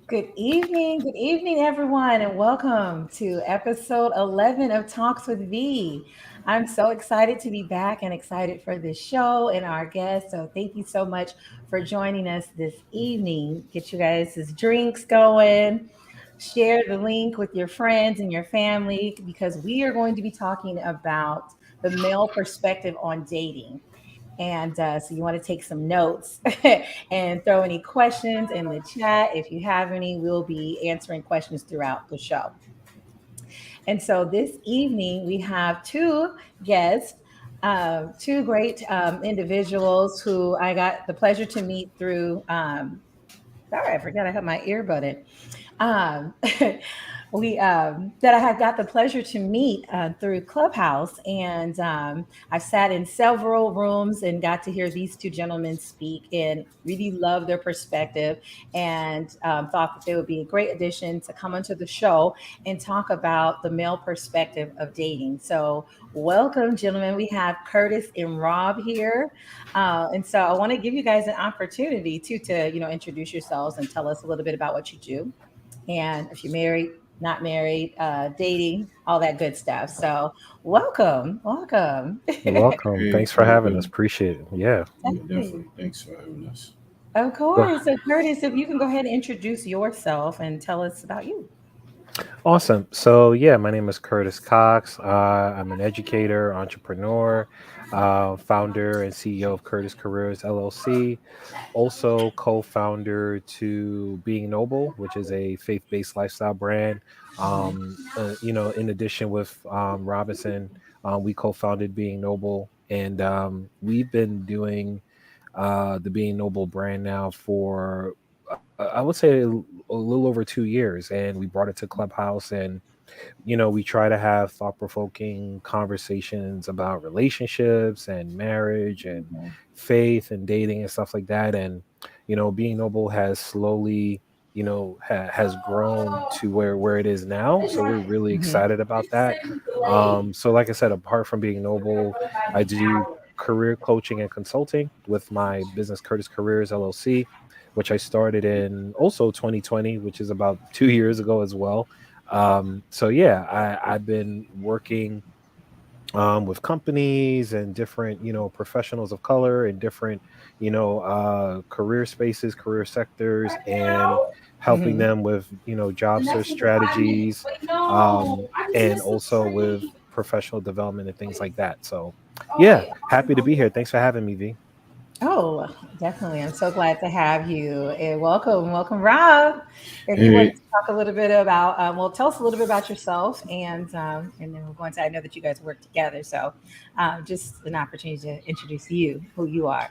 Good evening, everyone, and welcome to episode 11 of Talks with V. I'm so excited to be back and excited for this show and our guests. So, thank you so much for joining us this evening. Get you guys' drinks going, share the link with your friends and your family because we are going to be talking about the male perspective on dating. And so you want to take some notes and throw any questions in the chat. If you have any, we'll be answering questions throughout the show. And so this evening, we have two guests, two great individuals who I got the pleasure to meet through. Sorry, I forgot I had my earbud in. Um, we that I had got the pleasure to meet through Clubhouse, and I've sat in several rooms and got to hear these two gentlemen speak, and really love their perspective, and thought that they would be a great addition to come onto the show and talk about the male perspective of dating. So, welcome, gentlemen. We have Curtis and Rob here, and so I want to give you guys an opportunity to introduce yourselves and tell us a little bit about what you do and if you're married, not married, dating, all that good stuff. So, welcome, welcome. You're welcome. Hey, Thanks how for you having us. doing? Appreciate it. Yeah. Yeah, Definitely. definitely. Thanks for having us. Of Go. course. So, Curtis, if you can go ahead and introduce yourself and tell us about you. Awesome. So, yeah, my name is Curtis Cox. I'm an educator, entrepreneur, founder and CEO of Curtis Careers LLC. Also, co founder to Being Noble, which is a faith based lifestyle brand. Mhm. In addition with Robinson, we co founded Being Noble. And we've been doing the Being Noble brand now for I would say a little over 2 years, and we brought it to Clubhouse, and we try to have thought provoking conversations about relationships and marriage and Mhm. faith and dating and stuff like that. And Being Noble has slowly has grown to where it is now, so we're really Mhm. excited about that. So like I said, apart from Being Noble, I do career coaching and consulting with my business Curtis Careers LLC, which I started in also 2020, which is about 2 years ago as well. So yeah, I've been working with companies and different, professionals of color in different, career spaces, career sectors, and helping Mhm. them with, job search strategies, and also with professional development and things like that. So yeah, happy to be here. Thanks for having me, V. Oh, definitely. I'm so glad to have you. And welcome, Rob. If you want Hey, to talk a little bit about, well, tell us a little bit about yourself, and then we're going to. I know that you guys work together, so just an opportunity to introduce you, who you are.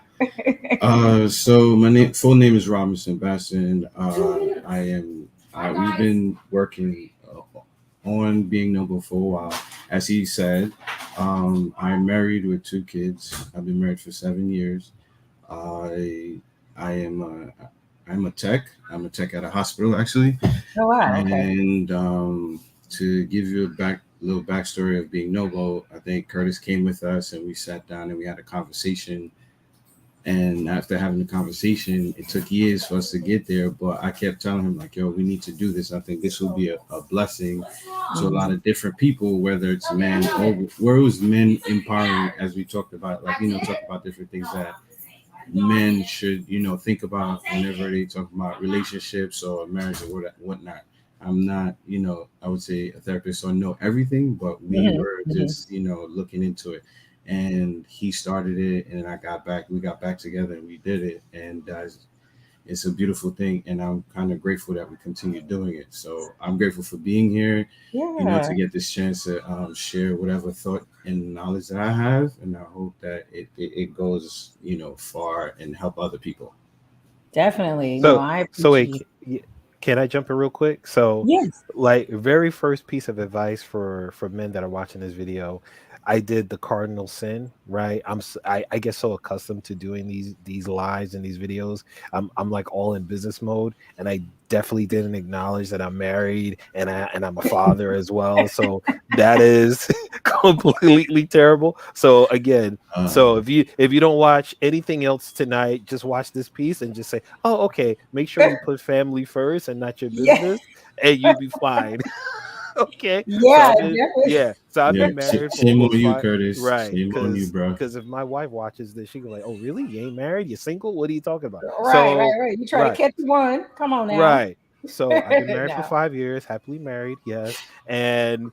so my full name is Robinson Bastian. I am. We've been working on being noble for a while. As he said, I'm married with two kids. I've been married for 7 years. I I am I'm a tech. I'm a tech at a hospital actually. Oh wow, okay. And to give you a little backstory of being Noble, I think Curtis came with us and we sat down and we had a conversation. And after having the conversation, it took years for us to get there. But I kept telling him, like, yo, we need to do this. I think this will be a blessing to a lot Mhm. of different people, whether it's men or where it was men empowering, as we talked about, like, talk about different things that men should, think about whenever they talk about relationships or marriage or whatnot. I'm not, I would say a therapist or know everything, but we Mhm. were Mhm. just, looking into it. And he started it, and I got back. We got back together, and we did it. And it's a beautiful thing, and I'm kind of grateful that we continue doing it. So I'm grateful for being here, to Yeah, get this chance to share whatever thought and knowledge that I have, and I hope that it goes far and help other people. definitely. No, So, I so wait, appreciate. can I jump in real quick? So, Yes. like, very first piece of advice for men that are watching this video, I did the cardinal sin, right? I get so accustomed to doing these lives and these videos. I'm like all in business mode, and I definitely didn't acknowledge that I'm married and I'm a father as well. So that is completely terrible. So again, Uh, so if you don't watch anything else tonight, just watch this piece and just say, "Oh, okay." Make sure you put family first and not your Yeah, business, and you'll be fine. Okay. So yeah, I've been definitely. yeah. So I've yeah, been married for shame on almost you, five. Curtis. Right. Shame on you, bro. Because if my wife watches this, she can like, oh really? You ain't married? You single? What are you talking about? Right, So right, right. You try to right. catch one. Come on now. Right. So I've been married for No. 5 years, happily married, yes. And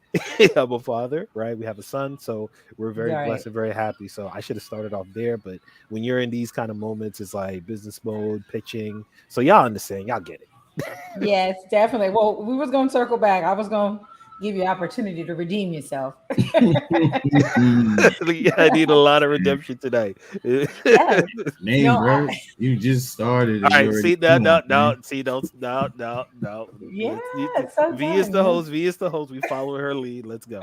I'm a father, right? We have a son, so we're very Right. blessed and very happy. So I should have started off there. But when you're in these kind of moments, it's like business mode, pitching. So y'all understand, y'all get it. Yes, definitely. Well, we was gonna circle back. I was gonna give you opportunity to redeem yourself. Yeah, I need a lot of redemption tonight. Yes. Name, No, bro. You just started All and you right, already see, no, come no, on, no, man. see, don't, no, no, no. yeah, it's so V is done, the man. host. V is the host. We follow her lead. Let's go.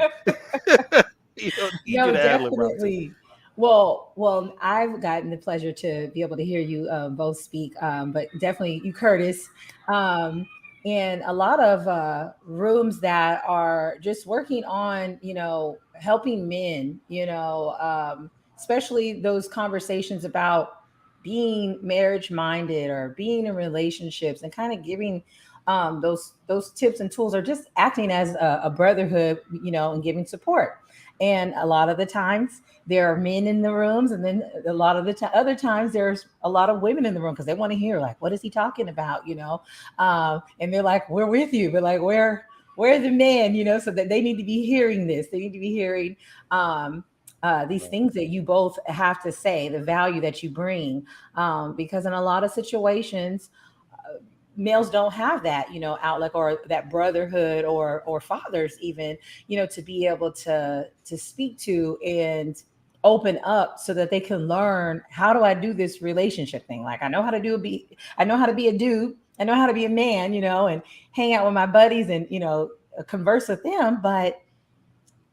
You don't need you No, to ad lib, Robinson. definitely. Well, I've gotten the pleasure to be able to hear you both speak, but definitely you, Curtis, um, and a lot of rooms that are just working on, helping men, especially those conversations about being marriage minded or being in relationships and kind of giving those tips and tools, or just acting as a brotherhood, and giving support. And a lot of the times there are men in the rooms, and then a lot of the other times there's a lot of women in the room because they want to hear, like, what is he talking about, and they're like, we're with you, but like, where's the man, so that they need to be hearing this. They need to be hearing these Right. things that you both have to say, the value that you bring, because in a lot of situations, males don't have that, outlet, or that brotherhood, or fathers even, to be able to speak to and open up so that they can learn, how do I do this relationship thing? Like, I know how to be a dude, I know how to be a man, and hang out with my buddies and, converse with them, but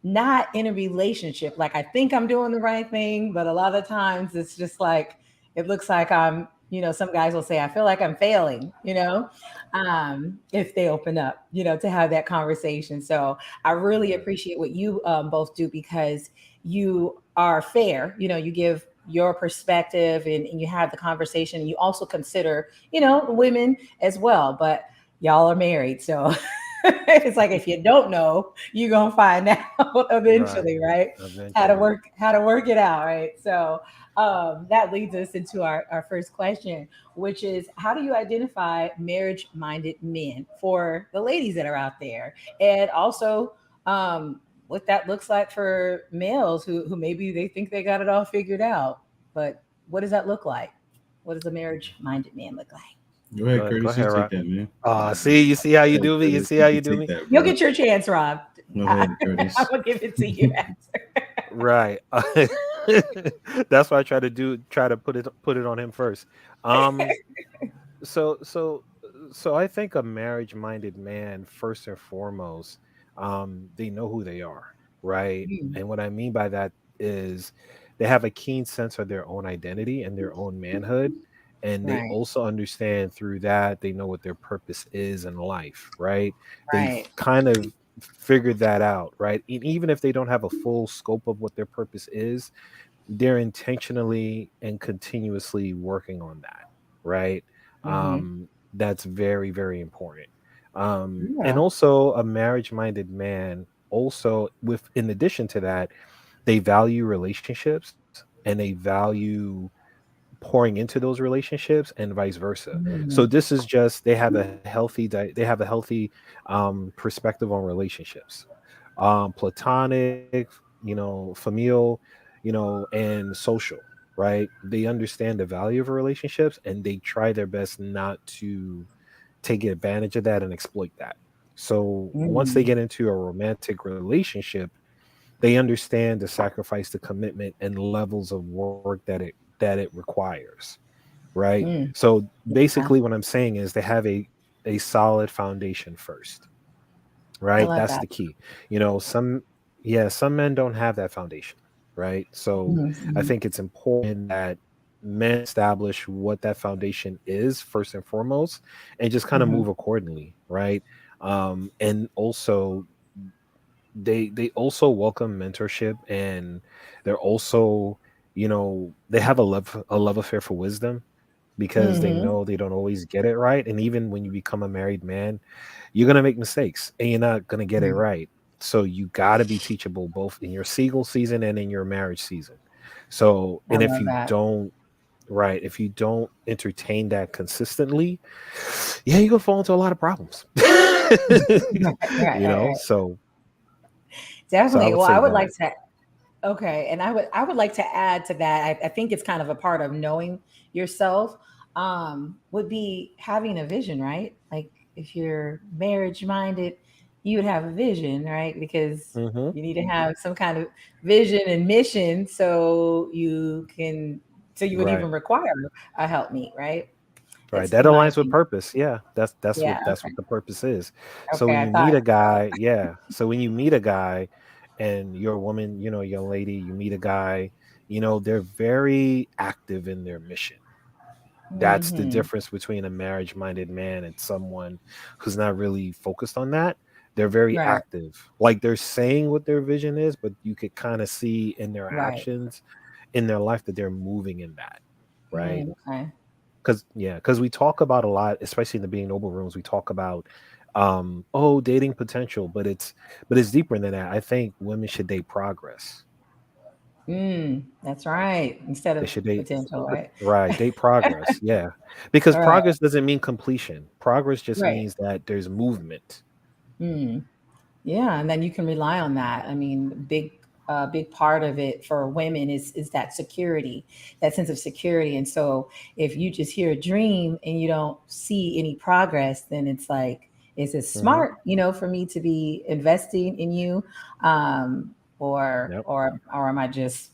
not in a relationship. Like, I think I'm doing the right thing, but a lot of times it's just like, it looks like I'm, some guys will say, I feel like I'm failing, if they open up, to have that conversation. So I really Right. appreciate what you both do, because you are fair, you give your perspective, and you have the conversation, and you also consider, women as well. But y'all are married, so it's like, if you don't know, you're gonna find out Right. eventually, right? Eventually. How to work it out, right? So that leads us into our first question, which is, how do you identify marriage-minded men for the ladies that are out there? And also, what that looks like for males who maybe they think they got it all figured out. But what does that look like? What does a marriage-minded man look like? Go ahead, Go Curtis. You ahead, take Rob. that, man. See, you see how Go you ahead, do me. You Curtis. see You how can you do take me. that, You'll bro. get your chance, Rob. Go I, ahead, I'm Curtis. gonna give it to you. Right. That's why I try to put it on him first. Um. So so so I think a marriage minded man, first and foremost, they know who they are, right? Mm, And what I mean by that is they have a keen sense of their own identity and their own manhood, and they right, also understand through that they know what their purpose is in life, right? They've right. kind of figured that out, right? And even if they don't have a full scope of what their purpose is, they're intentionally and continuously working on that, right? Mm-hmm. That's very, very important. And Yeah. also, a marriage minded man, also, with in addition to that, they value relationships and they value pouring into those relationships and vice versa. So Mm, this is just they have a healthy perspective on relationships, platonic, familial, and social, right? They understand the value of relationships and they try their best not to take advantage of that and exploit that. So once they mm, get into a romantic relationship, they understand the sacrifice, the commitment, and levels of work that it requires, right? mm. So Yeah, basically, what I'm saying is they have a solid foundation first, I right? love That's that. the key. You know, some. yeah, some men don't have that foundation, right? So I Mhm. think it's important that men establish what that foundation is first and foremost, and just kind of Mhm. move accordingly, right? And also they also welcome mentorship, and they're also, they have a love affair for wisdom, because they Mhm. know they don't always get it right. And even when you become a married man, you're going to make mistakes and you're not going to get it Right. right. So you got to be teachable both in your single season and in your marriage season. So, I and if love you that. don't, right, if you don't entertain that consistently, yeah, you're going to fall into a lot of problems. Right, right, right. So, I Definitely. would Well, say I would that. like to. Okay, and I would like to add to that. I think it's kind of a part of knowing yourself. Would be having a vision, right? Like if you're marriage minded, you would have a vision, right? Because Hmm. you need to have some kind of vision and mission, so you can, so you would even Right. require a helpmeet, right? Right. It's That in my aligns with opinion. purpose. Yeah. That's Yeah. what that's Okay. what the purpose is. So Okay. when I you thought meet a so. guy, yeah. So when you meet a guy and you're a woman, young lady, you meet a guy, they're very active in their mission. That's the Hmm. difference between a marriage minded man and someone who's not really focused on that. They're very Right. active. Like they're saying what their vision is, but you could kind of see in their Right. actions, in their life, that they're moving in that. Right. Okay. Because we talk about a lot, especially in the being noble rooms, we talk about dating potential, but it's deeper than that. I think women should date progress. That's right. Instead They of should date potential, right? right, date progress. Yeah. Because All right. progress doesn't mean completion. Progress just Right. means that there's movement. Mm. Yeah, and then you can rely on that. I mean, big part of it for women is that security, that sense of security. And so if you just hear a dream and you don't see any progress, then it's like, is it Hmm. smart, for me to be investing in you, or Yep. am I just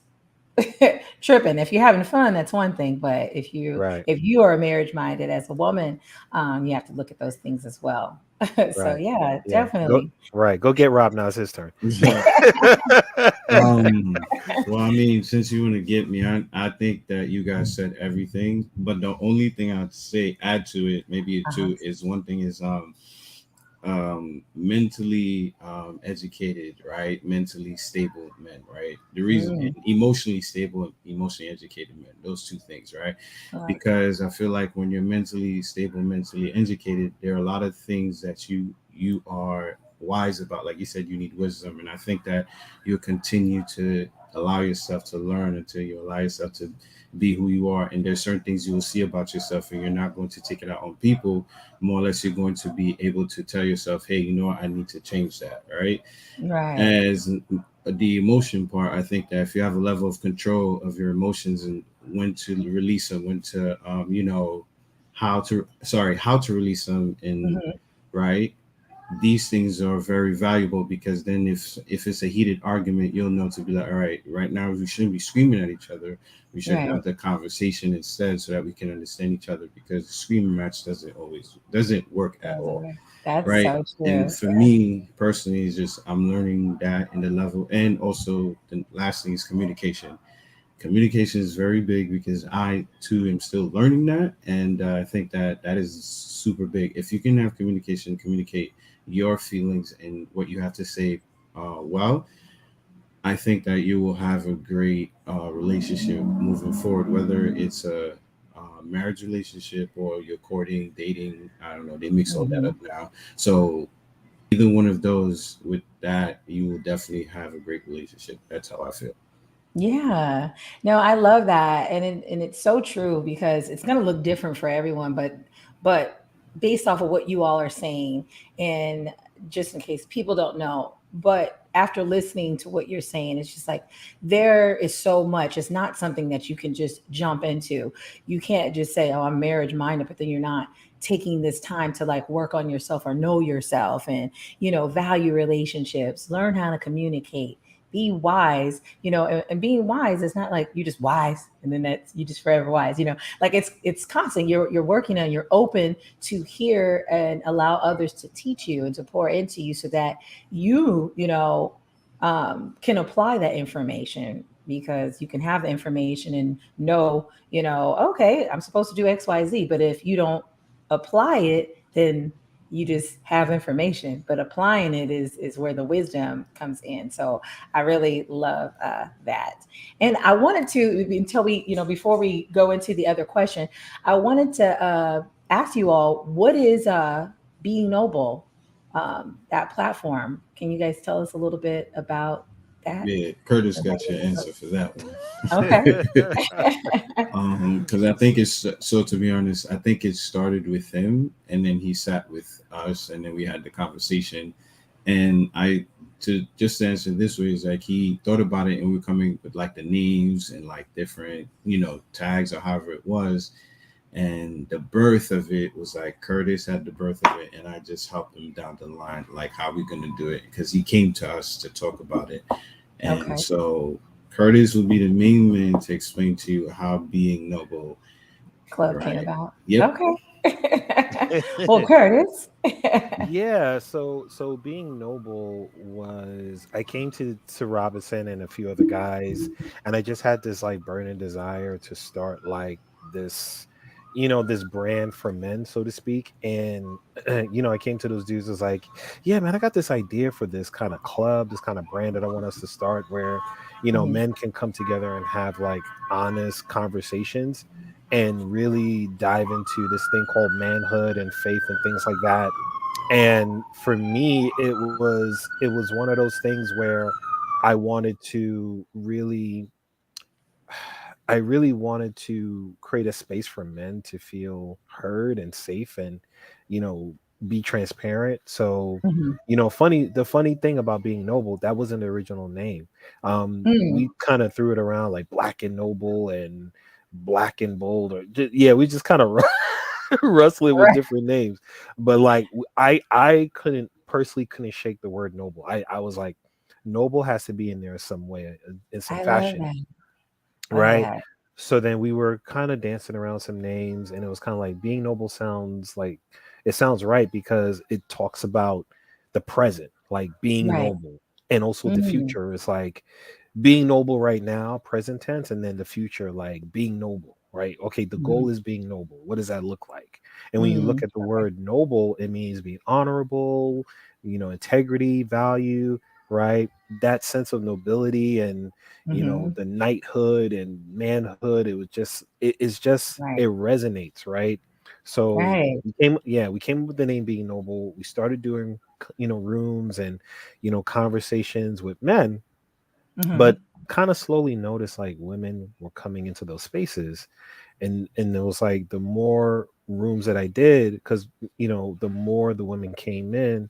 tripping? If you're having fun, that's one thing, but Right. if you are marriage minded as a woman, you have to look at those things as well. So Right. yeah, Yeah. Go definitely. right. Go get Rob now. It's his turn. Um, well, I mean, since you want to get me, I think that you guys said everything, but the only thing I'd say add to it, maybe Uh-huh. two, is one thing is mentally educated, right? Mentally stable men, right? The reason, Mm, and emotionally stable and emotionally educated men, those two things, right? correct. Because I feel like when you're mentally stable, mentally educated, there are a lot of things that you are wise about. Like you said, you need wisdom, and I think that you'll continue to allow yourself to learn until you allow yourself to be who you are. And there's certain things you will see about yourself, and you're not going to take it out on people. More or less, you're going to be able to tell yourself, hey, you know what, I need to change that, right? Right. As the emotion part, I think that if you have a level of control of your emotions and when to release them, when to how to release them, and Hmm. right, these things are very valuable, because then if it's a heated argument, you'll know to be like, all right, right now we shouldn't be screaming at each other. We should Right. have the conversation instead, so that we can understand each other, because the screaming match doesn't work at Doesn't all, work. That's right? so And true. for me personally, is just I'm learning that in the level. And also the last thing is communication. Communication is very big, because I too am still learning that, and I think that that is super big. If you can have communication, communicate your feelings and what you have to say, well, I think that you will have a great relationship moving forward, whether it's a marriage relationship or you're courting, dating. I don't know. They mix all that Hmm. up now. So either one of those, with that, you will definitely have a great relationship. That's how I feel. Yeah. No, I love that. And it's so true because it's going to look different for everyone, but based off of what you all are saying, and just in case people don't know, but after listening to what you're saying, it's just like there is so much. It's not something that you can just jump into. You can't just say, "Oh, I'm marriage minded," but then you're not taking this time to like work on yourself or know yourself and, value relationships, learn how to communicate, be wise, and being wise is not like you just wise and then that's you just forever wise, like it's constant. You're working on, you're open to hear and allow others to teach you and to pour into you so that you can apply that information, because you can have the information and know, okay, I'm supposed to do XYZ. But if you don't apply it, then you just have information. But applying it is where the wisdom comes in. So I really love that. And I wanted to, until we, before we go into the other question, I wanted to ask you all, what is being noble, that platform? Can you guys tell us a little bit about that? Yeah, Curtis got your answer for that one. Okay. Because I think it's so. To be honest, I think it started with him, and then he sat with us, and then we had the conversation. And I, to just answer this way, is like he thought about it, and we're coming with like the names and like different, tags or however it was. And the birth of it was like Curtis had the birth of it, and I just helped him down the line, like how we gonna do it, because he came to us to talk about it. And Okay. so Curtis would be the main man to explain to you how being noble, Club came right? about. Yep. Okay. Well, Curtis. Yeah, so being noble was, I came to Robinson and a few other guys, and I just had this like burning desire to start like this, this brand for men, so to speak. And I came to those dudes, was like, yeah, man, I got this idea for this kind of club, this kind of brand that I want us to start, where Mhm. men can come together and have like honest conversations and really dive into this thing called manhood and faith and things like that. And for me, it was one of those things where I wanted to really I really wanted to create a space for men to feel heard and safe, and you know be transparent. So Mhm. the funny thing about being noble, that wasn't the original name. Mm. We kind of threw it around like black and noble and black and bold, or yeah, we just kind of wrestling with Right. different names. But like I couldn't shake the word noble. I was like, noble has to be in there some way, in some I love fashion, that. Love right? that. So then we were kind of dancing around some names, and it was kind of like, being noble sounds like, it sounds right because it talks about the present, like being Right. noble, and also the Mm. future is like being noble right now, present tense, and then the future, like being noble, right? Okay, the Mhm. goal is being noble. What does that look like? And when you look Mm. at the word noble, it means being honorable, integrity, value, right? That sense of nobility and Mhm. the knighthood and manhood. It was just it Right. resonates, right? So Right. we came up with the name being noble. We started doing rooms and conversations with men, but Mhm. kind of slowly noticed like women were coming into those spaces. And it was like, the more rooms that I did, because the more the women came in,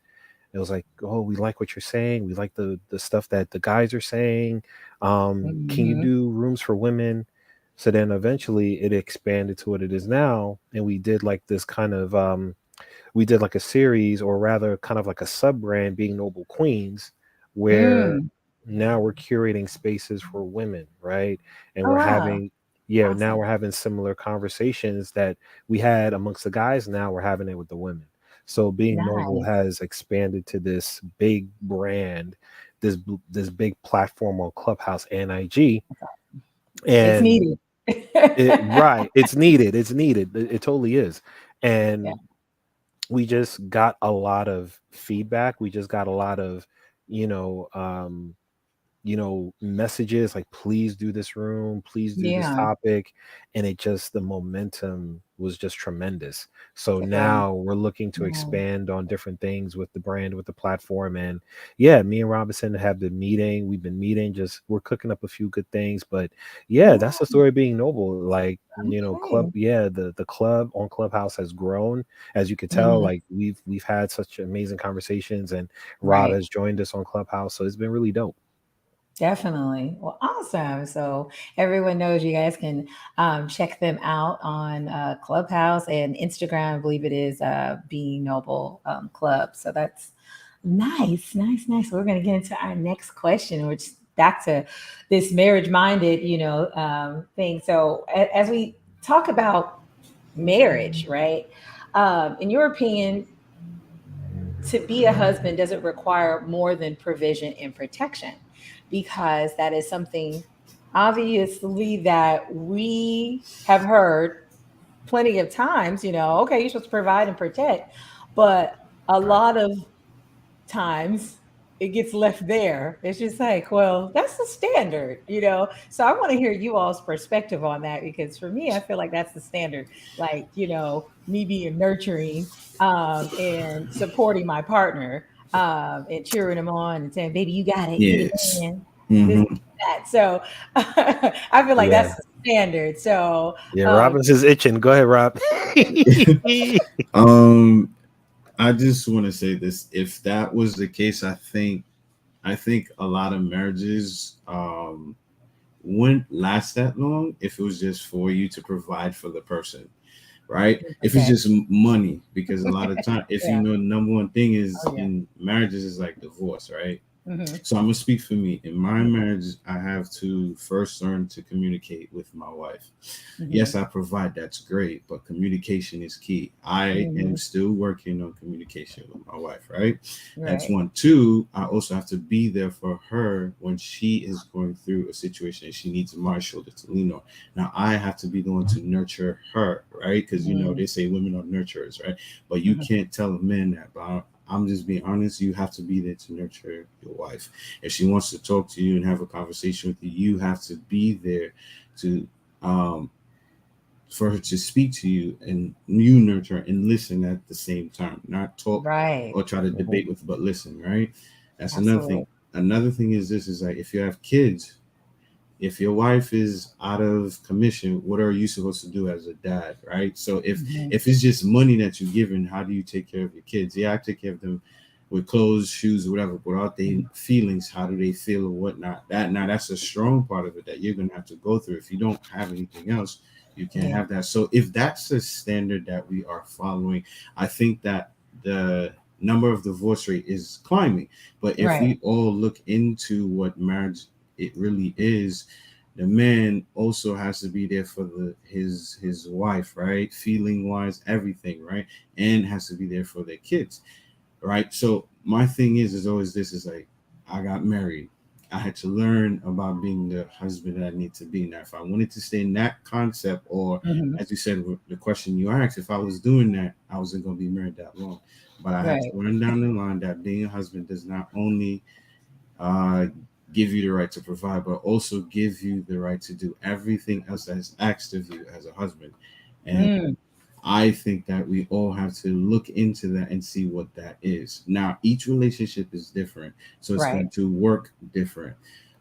it was like, oh, we like what you're saying, we like the stuff that the guys are saying. Can you Mhm. do rooms for women? So then eventually it expanded to what it is now, and we did like this kind of we did like a series, or rather kind of like a sub brand, being noble queens, where Mm. now we're curating spaces for women, right? And Oh we're wow. having, yeah, now Awesome. we're having similar conversations that we had amongst the guys. Now we're having it with the women. So being noble Nice. has expanded to this big brand, this big platform on Clubhouse and IG. It's And needed. right, it's needed, it totally is. Yeah. And we just got a lot of feedback. We just got a lot of, you know, um, messages like, please do this room, please do this Yeah. topic. And the momentum was just tremendous. So Right. now we're looking to Right. expand on different things with the brand, with the platform. And yeah, me and Robinson have been meeting. We've been meeting, just we're cooking up a few good things. But yeah, that's the Yeah. story of being noble. Like, club, Okay. yeah, the club on Clubhouse has grown. As you could tell, Mhm. like we've had such amazing conversations, and Rob Right. has joined us on Clubhouse. So it's been really dope. Definitely. Well, awesome. So everyone knows you guys can check them out on Clubhouse and Instagram. I believe it is Being Noble Club. So that's nice, nice, nice. So we're going to get into our next question, which back to this marriage minded, thing. So as we talk about marriage, right? In your opinion, to be a husband doesn't require more than provision and protection, because that is something obviously that we have heard plenty of times. Okay, you're supposed to provide and protect, but a Right. lot of times it gets left there. It's just like, well, that's the standard. So I want to hear you all's perspective on that, because for me, I feel like that's the standard. Like, me being nurturing and supporting my partner and cheering him on and saying, baby, you got it. You the Yes. man. This, Hmm. that. So I feel like Yeah. that's the standard. So Yeah, um, Robin's is itching. Go ahead, Rob. um, I just want to say this. If that was the case, I think a lot of marriages wouldn't last that long if it was just for you to provide for the person, right? If it's okay. just money, because a lot of time, if you Yeah. know, the number one thing is Oh, yeah. in marriages is like divorce, right? Hmm. So I'm gonna speak for me. In my marriage, I have to first learn to communicate with my wife. Hmm. Yes, I provide, that's great, but communication is key. I am Hmm. still working on communication with my wife, right? That's Right. one. Two, I also have to be there for her when she is going through a situation and she needs my shoulder to lean on. Now I have to be the one to nurture her, right? Because they say women are nurturers, right? But you Hmm. can't tell a man that. But I'm just being honest. You have to be there to nurture your wife. If she wants to talk to you and have a conversation with you, you have to be there to um, for her to speak to you, and you nurture and listen at the same time, not talk Right. or try to Mhm. debate with, but listen, right? That's another thing. Absolutely. Another thing is this is like, if you have kids, if your wife is out of commission, what are you supposed to do as a dad, right? So if Hmm. if it's just money that you're giving, how do you take care of your kids? Yeah, I take care of them with clothes, shoes, whatever. But without their feelings, how do they feel or whatnot? That's a strong part of it that you're gonna have to go through. If you don't have anything else, you can't Yeah. have that. So if that's the standard that we are following, I think that the number of divorce rate is climbing. But if Right. we all look into what marriage it really is, the man also has to be there for his wife, right? Feeling wise, everything, right? And has to be there for their kids, right? So my thing is always this is like, I got married. I had to learn about being the husband that I need to be. Now, if I wanted to stay in that concept, or Hmm. as you said, the question you asked, if I was doing that, I wasn't going to be married that long. But I had to Right. learn down the line that being a husband does not only uh, give you the right to provide, but also give you the right to do everything else that is asked of you as a husband. And Mm. I think that we all have to look into that and see what that is. Now, each relationship is different, so it's Right. going to work different,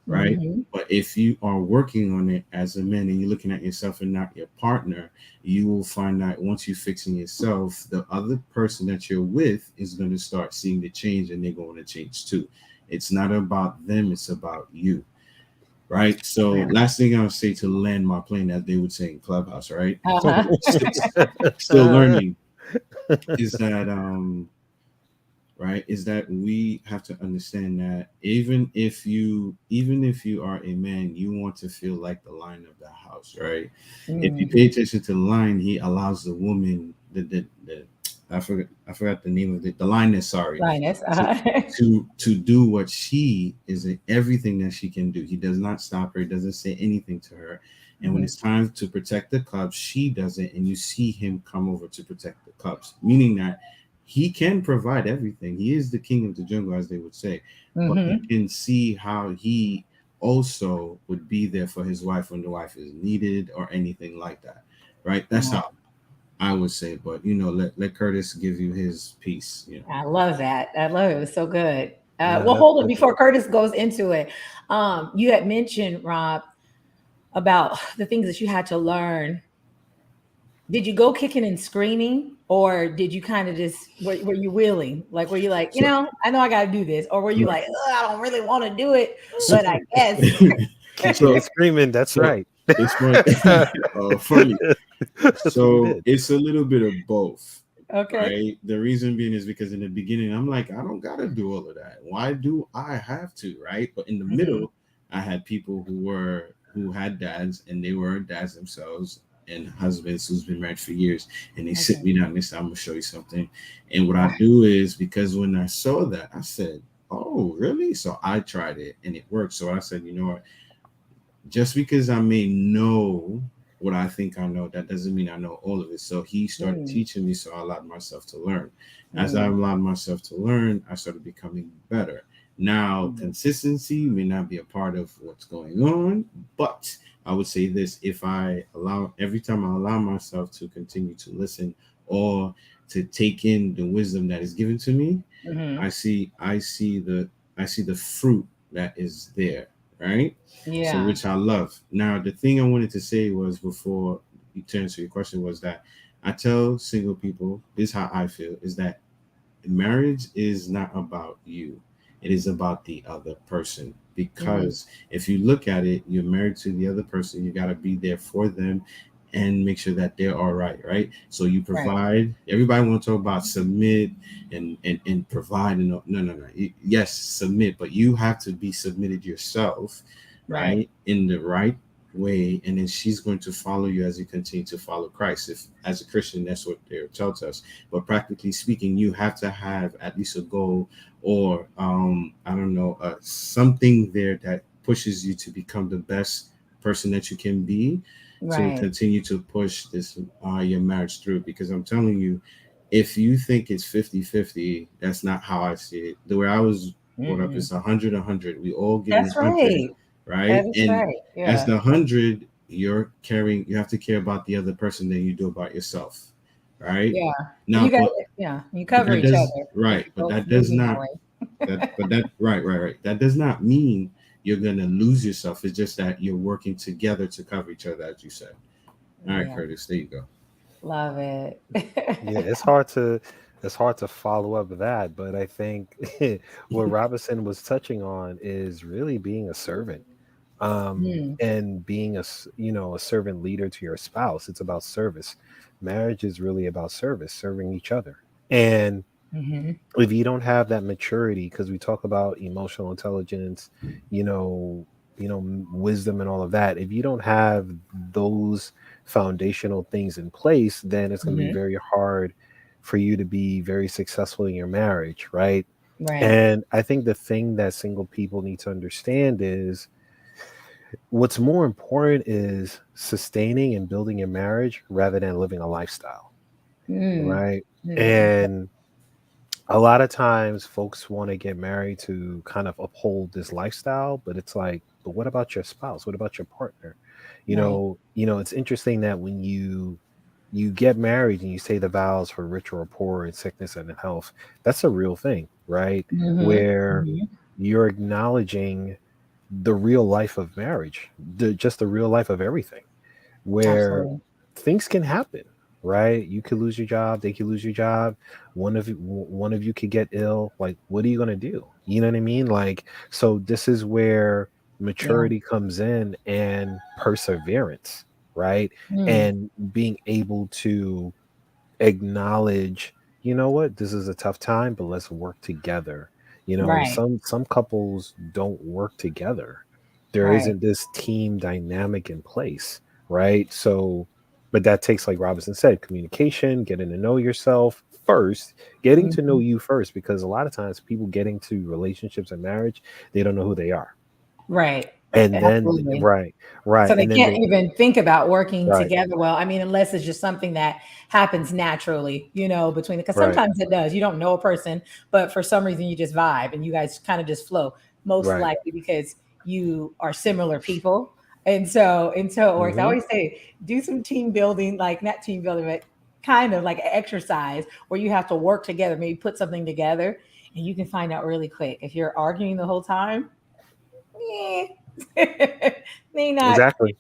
right? Hmm. But if you are working on it as a man and you're looking at yourself and not your partner, you will find that once you're fixing yourself, the other person that you're with is going to start seeing the change, and they're going to change too. It's not about them, it's about you, right? So, Yeah. last thing I'll say to land my plane, as they would say in Clubhouse, right? Uh-huh. Still learning, is that right, is that we have to understand that even if you are a man, you want to feel like the lion of the house, right? If you pay Hmm. attention to the lion, he allows the woman, the I forgot the name of it, the lioness, sorry, Linus. to Uh-huh. to do what she is, everything that she can do. He does not stop her, he doesn't say anything to her. And when Hmm. it's time to protect the cubs, she does it, and you see him come over to protect the cubs, meaning that he can provide everything. He is the king of the jungle, as they would say. But you Hmm. can see how he also would be there for his wife when the wife is needed or anything like that. Right? That's how I would say. But let Curtis give you his piece. I love that. I love it. It was so good. No, Well, that's hold on perfect. before Curtis goes into it. You had mentioned, Rob, about the things that you had to learn. Did you go kicking and screaming, or did you kind of just were you willing? Like, were you like, So I know I got to do this, or were you like, I don't really want to do it, so but I guess. Kicking so and screaming. That's so right. it's funny. Funny. That's what he So did. it's a little bit of both, Okay. right? The reason being is because in the beginning, I'm like, I don't gotta do all of that. Why do I have to, right? But in the Hmm. middle, I had people who had dads, and they were dads themselves. and husbands who's been married for years, and they sit Okay. me down and they say, "I'm gonna show you something." And what I do is, because when I saw that, I said, "Oh, really?" So I tried it and it worked. So I said, "You know what? Just because I may know what I think I know, that doesn't mean I know all of it." So he started Mm, teaching me, so I allowed myself to learn. As I mm, allowed myself to learn, I started becoming better. Now, mm. consistency may not be a part of what's going on, but I would say this: if I allow, every time I allow myself to continue to listen or to take in the wisdom that is given to me, Hmm. I see the fruit that is there, right? So Yeah. which I love. Now the thing I wanted to say was, before you to answer your question, was that I tell single people, this is how I feel, is that marriage is not about you, it is about the other person. Mm, Because if you look at it, you're married to the other person, you got to be there for them and make sure that they're all right, right? So you right. provide. Everybody want to talk about submit and provide, and no, no, no. Yes, submit, but you have to be submitted yourself, Right. right, in the right way, and then she's going to follow you as you continue to follow Christ. If, as a Christian, that's what they're taught us. But practically speaking, you have to have at least a goal, or I don't know, something there that pushes you to become the best person that you can be, to Right. continue to push this your marriage through. Because I'm telling you, if you think it's 50-50, that's not how I see it. The way I was brought up Mm-mm. is 100-100. We all getting That's 100, right. That right? is And right. as Yeah. the 100, you have to care about the other person than you do about yourself, right? Yeah. And you Now, guys, but yeah, you but cover that each does other if right, you're but both that does moving that not way. right. That does not mean you're gonna lose yourself. It's just that you're working together to cover each other, as you said. All right, Yeah. Curtis, there you go. Love it. Yeah, it's hard to follow up with that, but I think what Robinson was touching on is really being a servant, Mm, and being a servant leader to your spouse. It's about service. Marriage is really about service, serving each other. And hmm. if you don't have that maturity, because we talk about emotional intelligence, you know wisdom and all of that, if you don't have those foundational things in place, then it's going to be Hmm. very hard for you to be very successful in your marriage, right? Right. And I think the thing that single people need to understand is, what's more important is sustaining and building your marriage rather than living a lifestyle, Mm, right? mm, And a lot of times folks want to get married to kind of uphold this lifestyle, but it's like, but what about your spouse? What about your partner? right. It's interesting that when you get married and you say the vows for richer or poor, in sickness and in health, that's a real thing, right? Hmm. Where Hmm. you're acknowledging the real life of marriage, just the real life of everything, where Absolutely. things can happen, right? You could lose your job, they could lose your job, one of you could get ill. Like, what are you gonna do? You know what I mean? Like, so this is where Yeah. maturity comes in, and perseverance, right? Mm, And being able to acknowledge, you know what, this is a tough time, but let's work together. right. Some couples don't work together. There Right. isn't this team dynamic in place, right? So, but that takes, like Robinson said, communication, getting to know yourself first, getting to know Hmm. you first, because a lot of times people get into relationships and marriage, they don't know who they are. Right. And then, Absolutely. right, So right. they And then can't even think about working right, together well. I mean, unless it's just something that happens naturally, between because right, sometimes it does. You don't know a person, but for some reason you just vibe and you guys kind of just flow. Most right. likely because you are similar people. And so it works. I Hmm. always say do some team building, like not team building, but kind of like an exercise where you have to work together, maybe put something together, and you can find out really quick. If you're arguing the whole time, eh, may not, Exactly.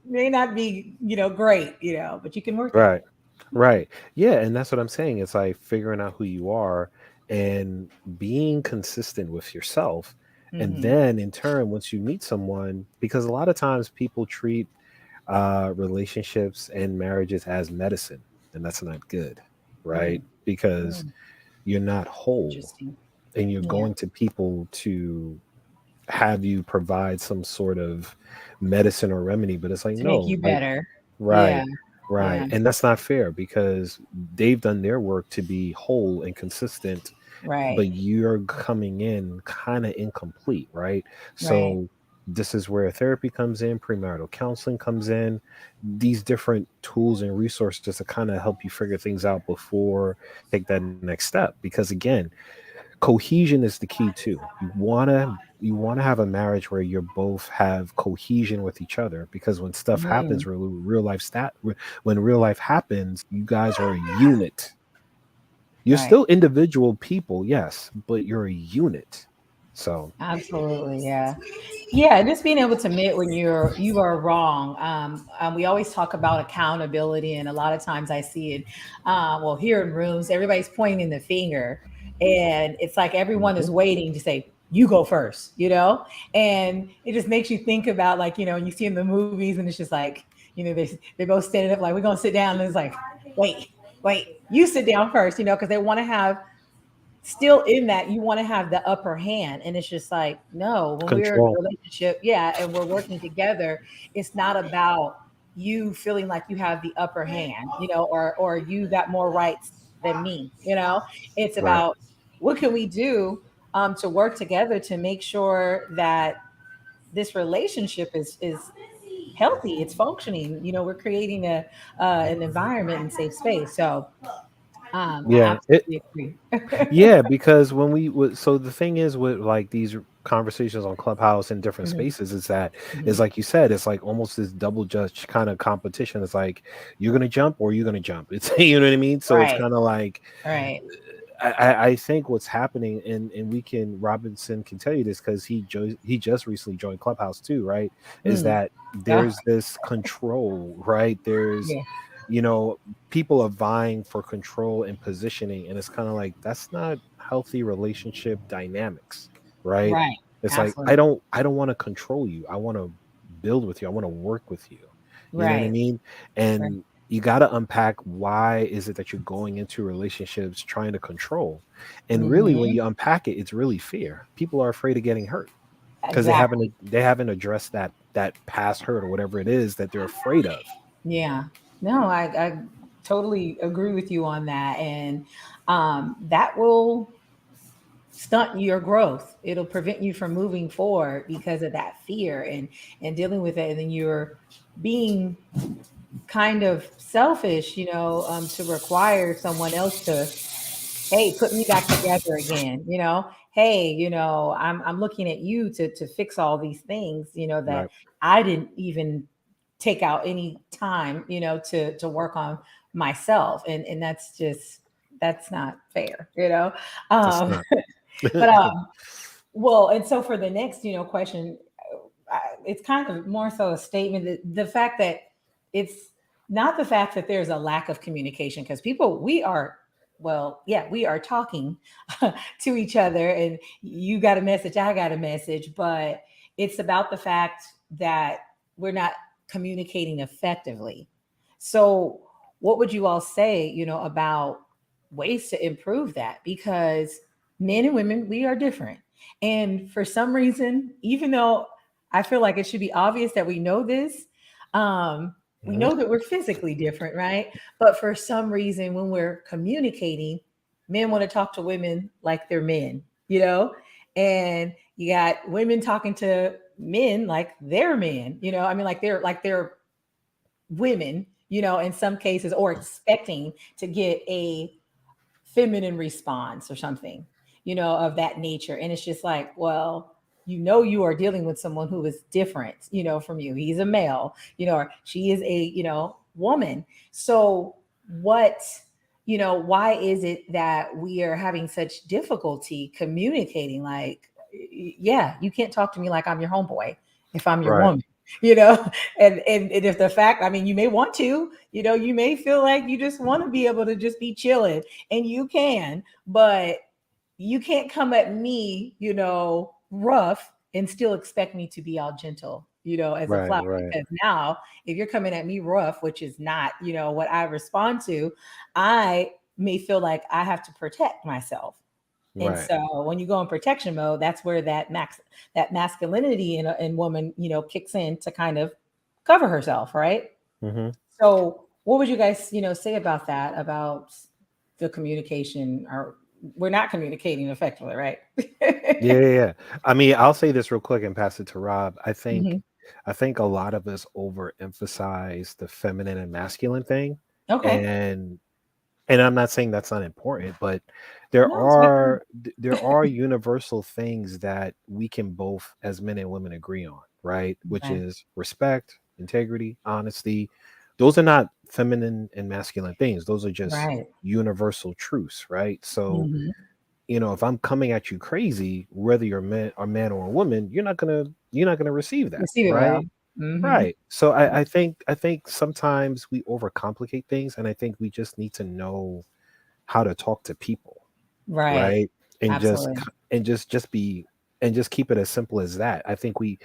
may not be, great, but you can work at Right. it. Right. Yeah, and that's what I'm saying. It's like figuring out who you are and being consistent with yourself. And Hmm. then in turn, once you meet someone, because a lot of times people treat relationships and marriages as medicine, and that's not good, right? Mm. Because Mm. you're not whole, Interesting. and you're Yeah. going to people to have you provide some sort of medicine or remedy, but it's like, To make no, you like, better. Yeah. right. Yeah. Right. And that's not fair because they've done their work to be whole and consistent, Right. but you're coming in kind of incomplete, right? Right. So this is where therapy comes in, premarital counseling comes in, these different tools and resources to kind of help you figure things out before take that next step. Because again, cohesion is the key too. You want to have a marriage where you both have cohesion with each other, because when stuff happens, Mm, when real life happens, you guys are a unit. You're right. still individual people, yes, but you're a unit. So, Absolutely. Yeah. Yeah, and just being able to admit when you are wrong. We always talk about accountability, and a lot of times I see it. Well, here in rooms, everybody's pointing the finger, and it's like everyone mhm, is waiting to say, "You go first," and it just makes you think about, like, you see in the movies, and it's just like, they're both standing up like, "We're gonna sit down," and it's like, "Wait, wait, you sit down first," because they want to have, still in that, you want to have the upper hand, and it's just like, no, when we're in a control. relationship, yeah, and we're working together, it's not about you feeling like you have the upper hand, or you got more rights than me. It's Right. about, what can we do, to work together to make sure that this relationship is healthy, it's functioning, we're creating an environment and safe space. So I Yeah. absolutely agree. Yeah, because when so the thing is with like these conversations on Clubhouse and different Mhm, spaces is that is mhm. like you said, it's like almost this double judge kind of competition. It's like you're gonna jump or you're gonna jump. It's you know what I mean. So it's Right. kind of like Right. I think what's happening, and Robinson can tell you this because he just recently joined Clubhouse too, right? Is Mm. that Ah, there's this control, right? There's yeah. you know people are vying for control and positioning, and it's kind of like that's not healthy relationship dynamics, right? Right. It's like Absolutely. I don't want to control you. I want to build with you. I want to work with you. You know what I Right. mean? Right. And you got to unpack why is it that you're going into relationships trying to control. And really when Mhm. you unpack it, it's really fear. People are afraid of getting hurt because Exactly. they haven't addressed that past hurt or whatever it is that they're afraid of. Yeah. No, I totally agree with you on that. And that will stunt your growth. It'll prevent you from moving forward because of that fear and dealing with it. And then you're being kind of selfish, to require someone else to, hey, put me back together again. Hey, I'm looking at you to fix all these things, that Right. I didn't even take out any time, to work on myself. And that's not fair. That's um not. but well, and so for the next, question, it's kind of more so a statement that the fact that it's not the fact that there's a lack of communication, because people, we are, well, yeah, we are talking to each other, and you got a message, I got a message, but it's about the fact that we're not communicating effectively. So what would you all say, about ways to improve that? Because men and women, we are different. And for some reason, even though I feel like it should be obvious that we know this, we Mhm. know that we're physically different, right? But for some reason, when we're communicating, men want to talk to women like they're men, and you got women talking to men like they're men, I mean, like they're women, in some cases, or expecting to get a feminine response or something, of that nature. And it's just like, well, you are dealing with someone who is different, from you. He's a male, or she is a, woman. So what, why is it that we are having such difficulty communicating? Like, yeah, you can't talk to me like I'm your homeboy if I'm your Right. woman. You know, and if the fact, I mean, you may want to, you may feel like you just want to be able to just be chilling, and you can, but you can't come at me, rough and still expect me to be all gentle, as a Right. flower. Right. Because now, if you're coming at me rough, which is not, what I respond to, I may feel like I have to protect myself. And Right. so when you go in protection mode, that's where that masculinity in woman, kicks in to kind of cover herself, right? Mhm. So what would you guys, say about that, about the communication, or we're not communicating effectively, right? Yeah, yeah, yeah. I mean, I'll say this real quick and pass it to Rob. Hmm. I think a lot of us overemphasize the feminine and masculine thing, Okay. and I'm not saying that's not important, but there No, it's a good are point. there are universal things that we can both as men and women agree on, right? Which Okay. is respect, integrity, honesty. Those are not feminine and masculine things. Those are just Right. universal truths, right? So, Hmm. if I'm coming at you crazy, whether you're man or a woman, you're not gonna receive that, Receive it well. right? Hmm. Right. So I think sometimes we overcomplicate things, and I think we just need to know how to talk to people, Right. right? And just Absolutely. c- and just be and just keep it as simple as that. I think we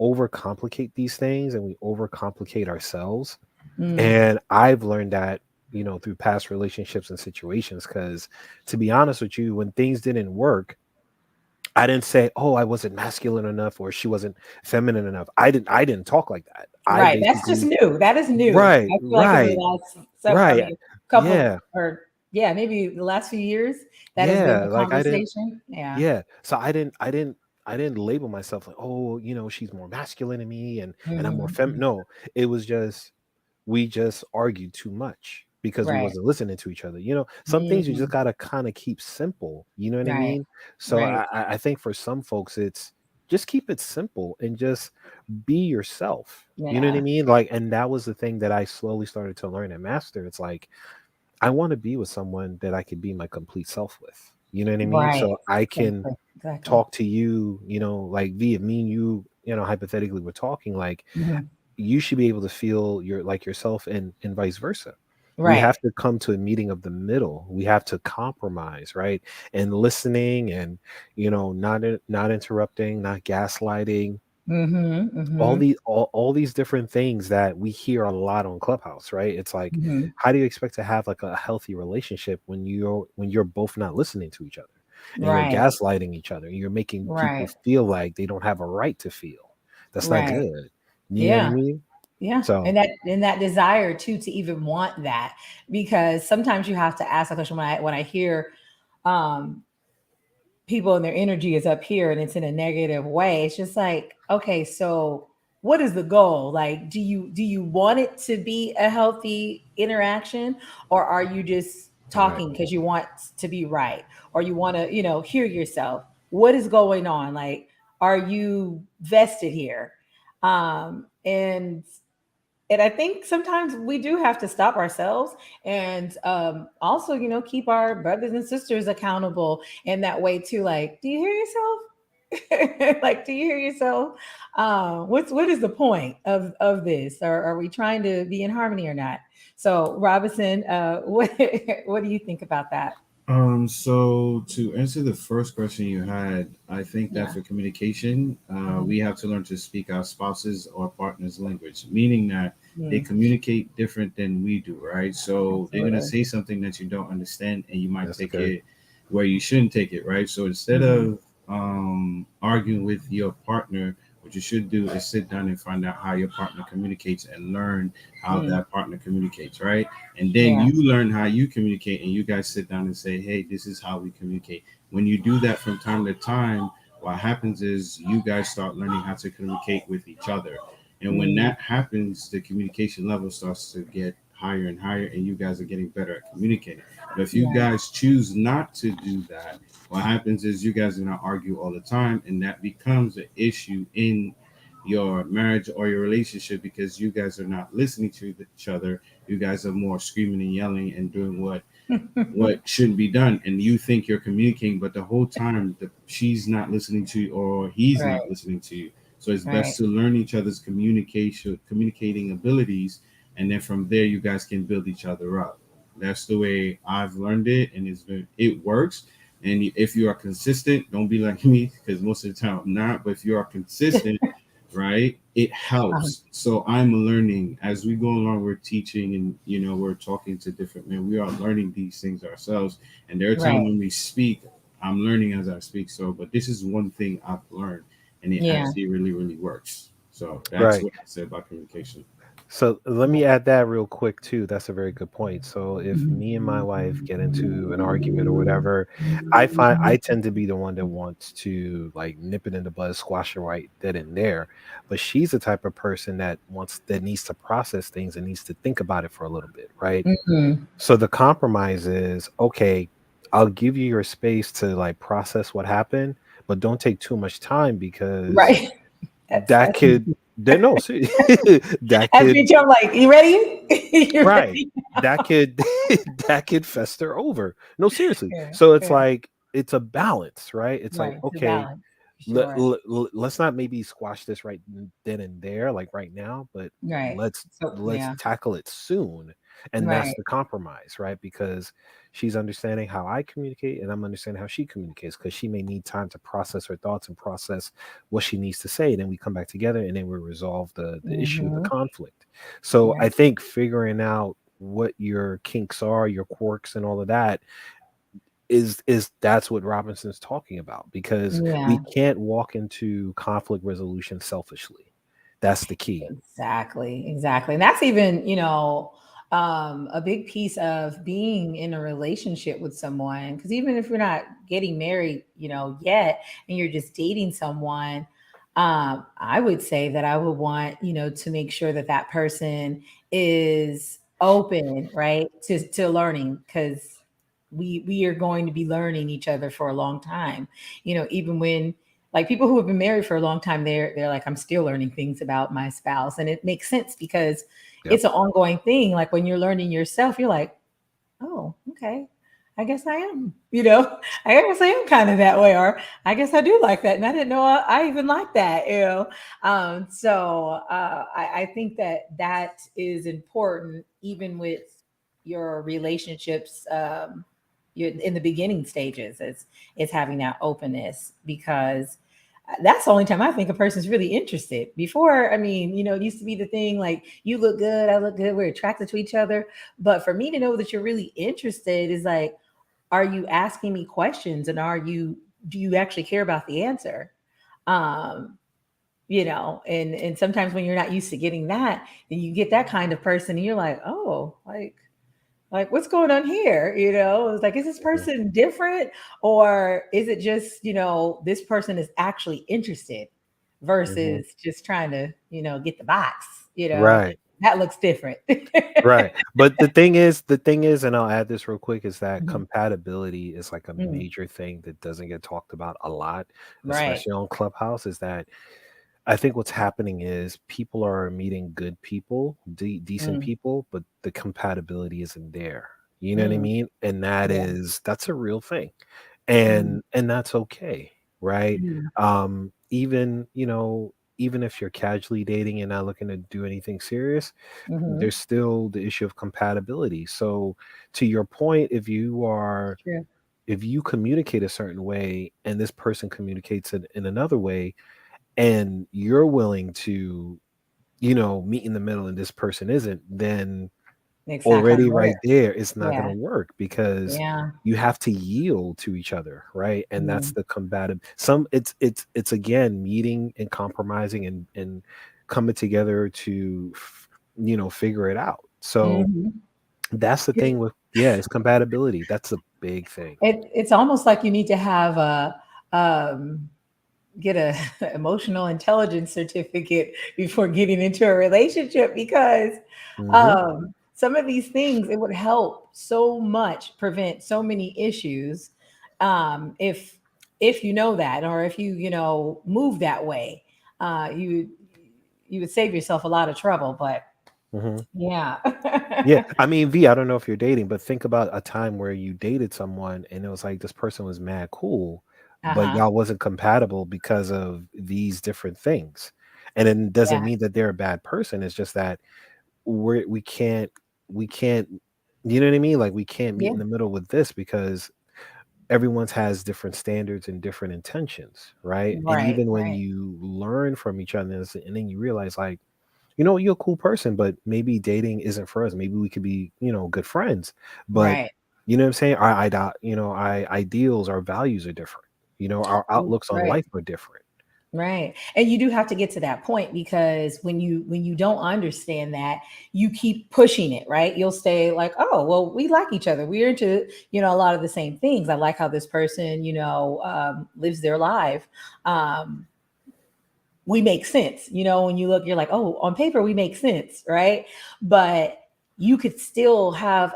overcomplicate these things and we overcomplicate ourselves. Mm. And I've learned that, through past relationships and situations, because to be honest with you, when things didn't work, I didn't say, "Oh, I wasn't masculine enough," or "She wasn't feminine enough." I didn't talk like that. I Right. That's just basically new. That is new. Right, I feel like in the right, last, I right. mean, couple, Yeah, or yeah, maybe the last few years, that has been yeah. the Like I didn't. conversation. Yeah. Yeah. So I didn't label myself like, "Oh, she's more masculine than me, and I'm more Hmm. fem." No, it was just we just argued too much because we Right. wasn't listening to each other. Some things you just Hmm. gotta kind of keep simple. You know what I Right. mean? So Right. I think for some folks, it's just keep it simple and just be yourself. You know what I Yeah. mean? Like, and that was the thing that I slowly started to learn and master. It's like I want to be with someone that I could be my complete self with. You know what I mean? Right. So I can Exactly. Exactly. talk to you, like via me and you, hypothetically we're talking, like Hmm. you should be able to feel your like yourself, and vice versa. We Right. have to come to a meeting of the middle. We have to compromise, right? And listening, and not interrupting, not gaslighting, Hmm. Hmm. all these different things that we hear a lot on Clubhouse, right? It's like, Hmm. how do you expect to have like a healthy relationship when you're both not listening to each other, and you're Right. gaslighting each other, and you're making people Right. feel like they don't have a right to feel? That's not Right. good. You know what I Yeah. mean? Yeah. So And that desire too, to even want that, because sometimes you have to ask a question when I hear um people and their energy is up here and it's in a negative way. It's just like, okay, so what is the goal? Like, do you want it to be a healthy interaction, or are you just right, talking because you want to be right, or you want to, hear yourself? What is going on? Like, are you vested here? And I think sometimes we do have to stop ourselves, and also, keep our brothers and sisters accountable in that way too. Like, do you hear yourself? Like, do you hear yourself? What is the point of this? Or are we trying to be in harmony or not? So, Robinson, what do you think about that? So to answer the first question you had, I think that Yeah. for communication, Hmm. we have to learn to speak our spouses or partner's language, meaning that they Mm, communicate different than we do, right? So they're gonna absolutely. say something that you don't understand, and you might that's take good. it where you shouldn't take it, right? So instead Hmm. of arguing with your partner, what you should do is sit down and find out how your partner communicates and learn how Mm, that partner communicates, right? And then yeah. you learn how you communicate, and you guys sit down and say, hey, this is how we communicate. When you do that from time to time, what happens is you guys start learning how to communicate with each other. And when Mm, that happens, the communication level starts to get higher and higher, and you guys are getting better at communicating. But if you right. guys choose not to do that, what happens is you guys are going to argue all the time, and that becomes an issue in your marriage or your relationship because you guys are not listening to each other. You guys are more screaming and yelling and doing what shouldn't be done, and you think you're communicating, but the whole time she's not listening to you or he's Right. not listening to you. So it's best Right. to learn each other's communicating abilities, and then from there you guys can build each other up. That's the way I've learned it, and it works. And if you are consistent, don't be like me because most of the time I'm not. But if you are consistent, right, it Uh, helps. So I'm learning as we go along. We're teaching, and we're talking to different men. We are learning these things ourselves, and there are times right. when we speak, I'm learning as I speak. So but this is one thing I've learned, and it Yeah. actually really really works. So that's Right. what I said about communication. So let me Right. add that real quick too. That's a very good point. So if Mhm. me and my wife get into an argument or whatever, I tend to be the one that wants to like nip it in the bud, squash it right then and there. But she's the type of person that needs to process things and needs to think about it for a little bit, right? Mhm. So the compromise is, okay, I'll give you your space to like process what happened, but don't take too much time because Right. that That's could then no see, that Every could time I'm like, you ready? You right. ready? That could that could fester over. No, seriously. Yeah. So it's Yeah. like it's a balance, right? It's like, Right. To okay, balance. Sure. let's not maybe squash this then and there, like right now, but Right. let's So let's yeah. tackle it soon. And that's Right. the compromise, right? Because she's understanding how I communicate and I'm understanding how she communicates because she may need time to process her thoughts and process what she needs to say. Then we come back together and then we resolve the issue, the Hmm. conflict. So I Right. think figuring out what your kinks are, your quirks and all of that is that's what Robinson's talking about because we Yeah. can't walk into conflict resolution selfishly. That's the key. Exactly, exactly. And that's even, a big piece of being in a relationship with someone. Because even if you're not getting married, yet, and you're just dating someone, I would say that I would want, to make sure that that person is open, right, to learning, because we are going to be learning each other for a long time. Even when like people who have been married for a long time, they're like, I'm still learning things about my spouse, and it makes sense because Yep. it's an ongoing thing. Like when you're learning yourself, you're like, oh, okay, I guess I am. I guess I am kind of that way, or I guess I do like that, and I didn't know I even like that. I think that is important, even with your relationships. In the beginning stages, is having that openness, because that's the only time I think a person's really interested. Before, I mean, it used to be the thing like, you look good, I look good, we're attracted to each other. But for me to know that you're really interested is like, are you asking me questions, and do you actually care about the answer? Um, and sometimes when you're not used to getting that, then you get that kind of person and you're like, oh, like what's going on here? It's like, is this Mhm. person different, or is it just, this person is actually interested Mhm. versus just trying to, get the box, Right. that looks different. Right. But the thing is, and I'll add this real quick, is that Mhm. compatibility is like a Mm, major thing that doesn't get talked about a lot, right. especially on Clubhouse, is that I think what's happening is people are meeting good people, decent Mm, people, but the compatibility isn't there. You know what I mm, mean? And yeah. that's a real thing. Mm, And that's okay, right? mm, Even if you're casually dating and not looking to do anything serious, mhm. there's still the issue of compatibility. So to your point, True. if you communicate a certain way and this person communicates it in another way and you're willing to, meet in the middle and this person isn't, then It's not gonna already work. right there, it's not going to Yeah. work because Yeah. you have to yield to each other, right? And that's Mm, the combative. It's again meeting and compromising and coming together to, figure it out. So mhm. that's the thing with, yeah, it's compatibility. That's a big thing. It's almost like you need to have um, get a emotional intelligence certificate before getting into a relationship, because Hmm. some of these things, it would help so much prevent so many issues, if you know that, or if you move that way, you would save yourself a lot of trouble. But Hmm. yeah. Yeah, I mean, V, I don't know if you're dating, but think about a time where you dated someone and it was like this person was mad cool, but Uh-huh. y'all wasn't compatible because of these different things. And it doesn't Yeah. mean that they're a bad person. It's just that we can't, you know what I mean? Like we can't meet Yeah. in the middle with this because everyone's has different standards and different intentions, right? And Right. even when Right. you learn from each other and then you realize like, you're a cool person, but maybe dating isn't for us. Maybe we could be, good friends. But Right. you know what I'm saying? Our ideals, our values are different. Our outlooks on Right. life are different. Right. And you do have to get to that point because when you don't understand that, you keep pushing it, right? You'll say like, "Oh, well, we like each other. We're into, a lot of the same things. I like how this person, lives their life. Um, we make sense. When you look, you're like, "Oh, on paper we make sense," right? But you could still have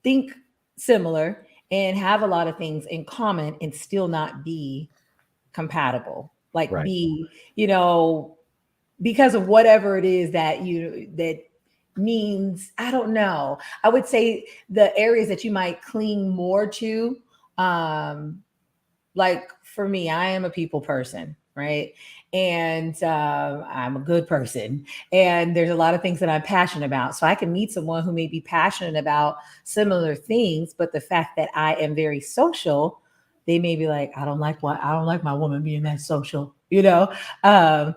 think similar and have a lot of things in common and still not be compatible, like Right. be, because of whatever it is that means, I don't know. I would say the areas that you might cling more to, um like for me, I am a people person, right? And I'm a good person. And there's a lot of things that I'm passionate about. So I can meet someone who may be passionate about similar things, but the fact that I am very social, they may be like, I don't like my woman being that social, or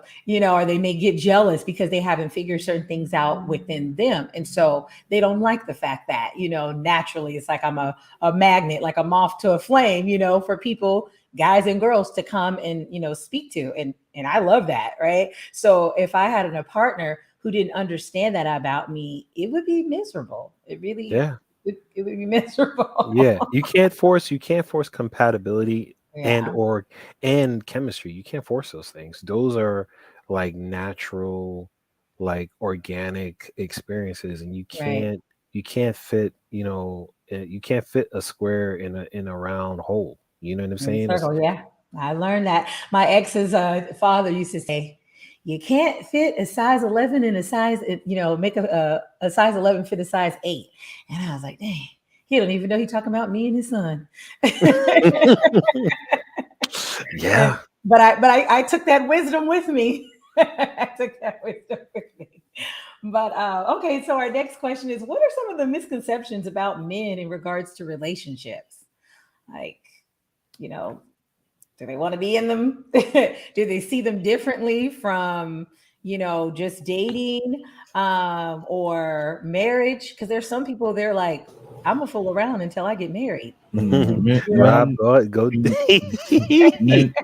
they may get jealous because they haven't figured certain things out within them. And so they don't like the fact that, naturally it's like I'm a magnet, like a moth to a flame, for people, guys and girls to come and, speak to. And I love that, right? So if I had a partner who didn't understand that about me, it would be miserable. It really Yeah. it would be miserable. Yeah, you can't force compatibility and Yeah, or and chemistry. You can't force those things. Those are like natural, like organic experiences, and right. you can't fit, you can't fit a square in a round hole. You know what I'm In the saying? It's circle, yeah. I learned that. My ex's father used to say, "You can't fit a size 11 in a size, make a size 11 fit a size 8." And I was like, "Dang, he don't even know he talking about me and his son." And, yeah. but I took that wisdom with me. I took that wisdom with me. But okay, so our next question is: what are some of the misconceptions about men in regards to relationships? Like, you know, do they want to be in them? Do they see them differently from, just dating, or marriage? Because there's some people, they're like, I'm gonna fool around until I get married. Men, You know? Rob, men, go. men,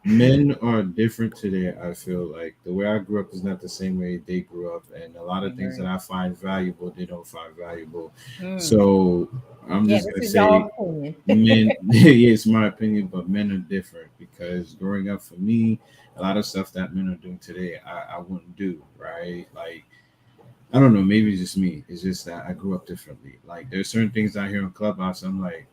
men are different today. I feel like the way I grew up is not the same way they grew up, and a lot I of things that agree. I find valuable, they don't find valuable. Mm. So I'm Yeah, just this gonna is say, y'all's opinion. men. Yeah, it's my opinion, but men are different because growing up for me, a lot of stuff that men are doing today, I wouldn't do. Right, like I don't know, maybe it's just me. It's just that I grew up differently. Like there's certain things I hear in Clubhouse, I'm like,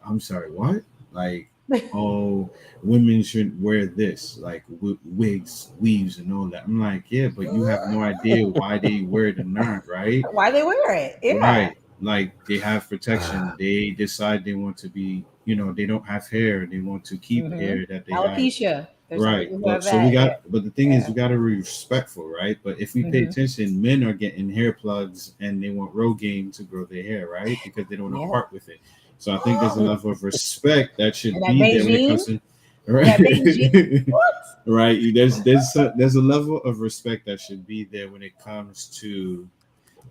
I'm sorry, what? Like, oh, women should wear this, like wigs, weaves, and all that. I'm like, yeah, but you have no idea why they wear it or not, right? Why they wear it? Yeah. Right. Like they have protection. They decide they want to be, they don't have hair. They want to keep Hmm. hair that they have. Alopecia. There's some Right. people who have But so we that. got, but the thing is, Yeah. we got to be respectful, right? But if we pay Hmm. attention, men are getting hair plugs and they want Rogaine to grow their hair, right? Because they don't want to Yeah. part with it. So I think there's a level of respect that And should that be there when it Beijing, comes to, that Beijing. right? What? Right. There's a level of respect that should be there when it comes to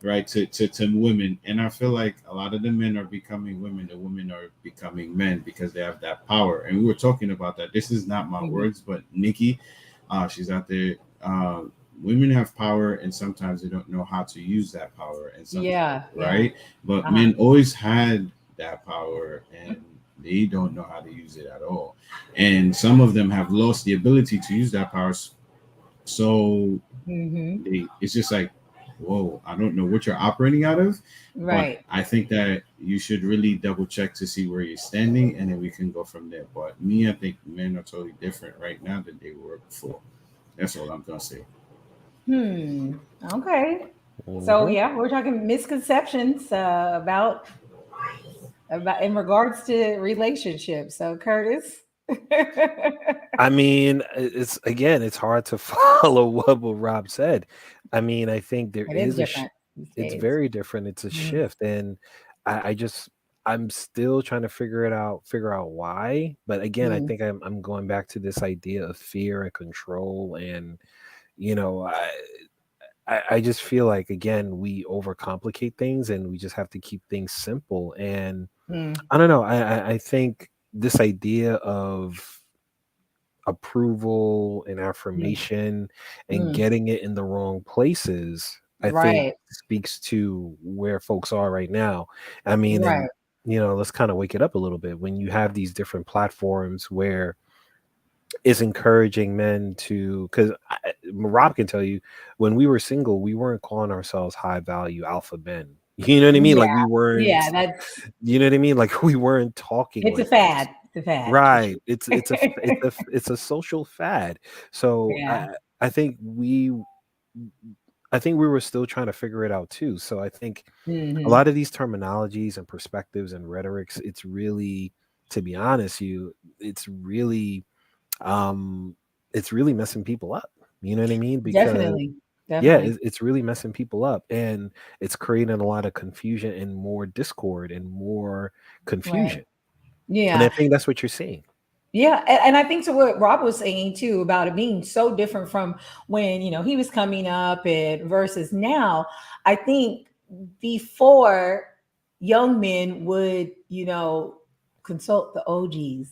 right to women, and I feel like a lot of the men are becoming women, the women are becoming men because they have that power. And we were talking about that. This is not my Hmm. words, but Nikki, she's out there. Women have power and sometimes they don't know how to use that power, and some Yeah. Yeah. right, but Uh-huh. men always had that power and they don't know how to use it at all, and some of them have lost the ability to use that power. So Hmm. it's just like, whoa, I don't know what you're operating out of, but Right. I think that you should really double check to see where you're standing, and then we can go from there. But me, I think men are totally different right now than they were before. That's all I'm gonna say. Hmm. Okay. So Mhm. yeah, we're talking misconceptions about in regards to relationships. So Curtis. I mean, it's again, it's hard to follow what Rob said. I mean, I think there It is is different these it's days. very different. It's a Mhm. shift, and I just I'm still trying to figure out why. But again, I Mm. think I'm going back to this idea of fear and control, and you know, I just feel like again we overcomplicate things, and we just have to keep things simple. And Mm. I don't know. I think this idea of approval and Mm, affirmation and mm, getting it in the wrong places, I think right, speaks to where folks are right now. I mean, right. and let's kind of wake it up a little bit when you have these different platforms where it's encouraging men to, because Rob can tell you, when we were single, we weren't calling ourselves high value alpha men. You know what I mean? Yeah, Like we yeah. weren't, That's you know what I mean? Like we weren't talking it's a like fad. this. It's a fad for Right. sure. It's a social fad. So Yeah. I think we were still trying to figure it out too. So I think a Hmm. lot of these terminologies and perspectives and rhetorics, it's really, to be honest, it's really um it's really messing people up. You know what I mean? Because Definitely, yeah, definitely. it's really messing people up, and it's creating a lot of confusion and more discord and more Right. confusion. And I Yeah. think that's what you're seeing. Yeah, and I think to what Rob was saying too about it being so different from when he was coming up and versus now. I think before young men would consult the OGs,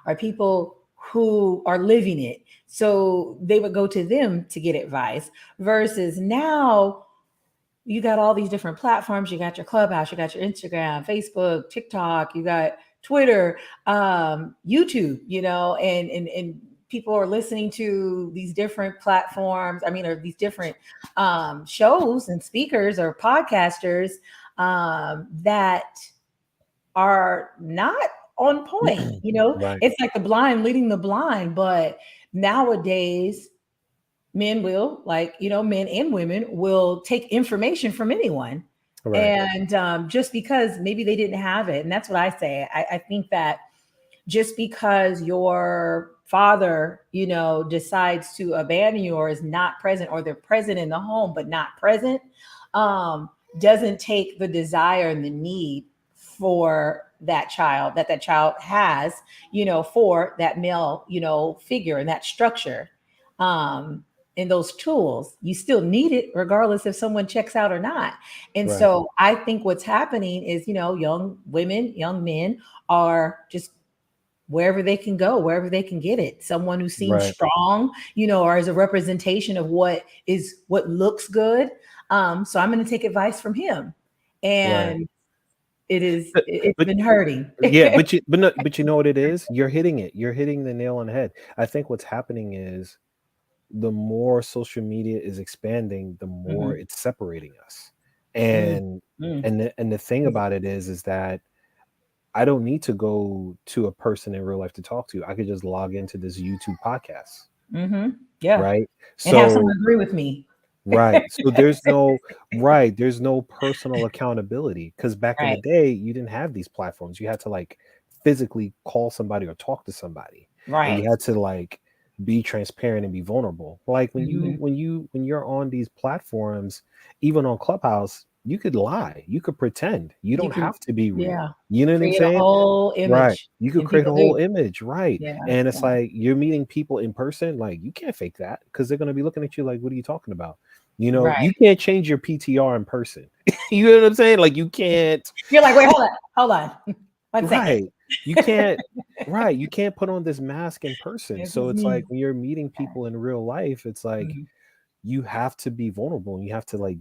or people who are living it, so they would go to them to get advice. Versus now, you got all these different platforms. You got your Clubhouse, you got your Instagram, Facebook, TikTok, you got Twitter, YouTube, and people are listening to these different platforms. I mean, or these different shows and speakers or podcasters that are not on point. Right, It's like the blind leading the blind. But nowadays, men will, like, men and women will take information from anyone. right, And just because maybe they didn't have it. And that's what I say. I think that just because your father, decides to abandon you or is not present, or they're present in the home but not present, um, doesn't take the desire and the need for that child has, for that male, figure and that structure. And those tools, you still need it regardless if someone checks out or not. And right, so I think what's happening is, young women, young men are just wherever they can go, wherever they can get it. Someone who seems right, strong, or is a representation of what looks good. So I'm going to take advice from him, right. and But, it's but been hurting. yeah, but you know what it is? You're hitting it. You're hitting the nail on the head. I think what's happening is the more social media is expanding, the more Hmm. it's separating us. Mm, And mm. and the thing about it is that I don't need to go to a person in real life to talk to. I could just log into this YouTube podcast, Hmm. Yeah, right? and have someone So agree with me. right. So there's no personal accountability, because back in the Right, day you didn't have these platforms. You had to like physically call somebody or talk to somebody, and right. you had to like be transparent and be vulnerable. Like Hmm. when you're on these platforms, even on Clubhouse, you could lie, you could pretend. You You don't can, have to be real. yeah, You know what I'm create a saying? whole Right. image, You could and create a people whole do. image, right? Yeah, And it's yeah, like you're meeting people in person, like you can't fake that because they're gonna be looking at you like, what are you talking about? You right. can't change your PTR in person. You know what I'm saying? Like you can't, You're like, wait, hold on, 1 second. right. You can't, right. You can't put on this mask in person. This So is it's like me. when you're meeting people in real life, it's like Mhm. you have to be vulnerable and you have to like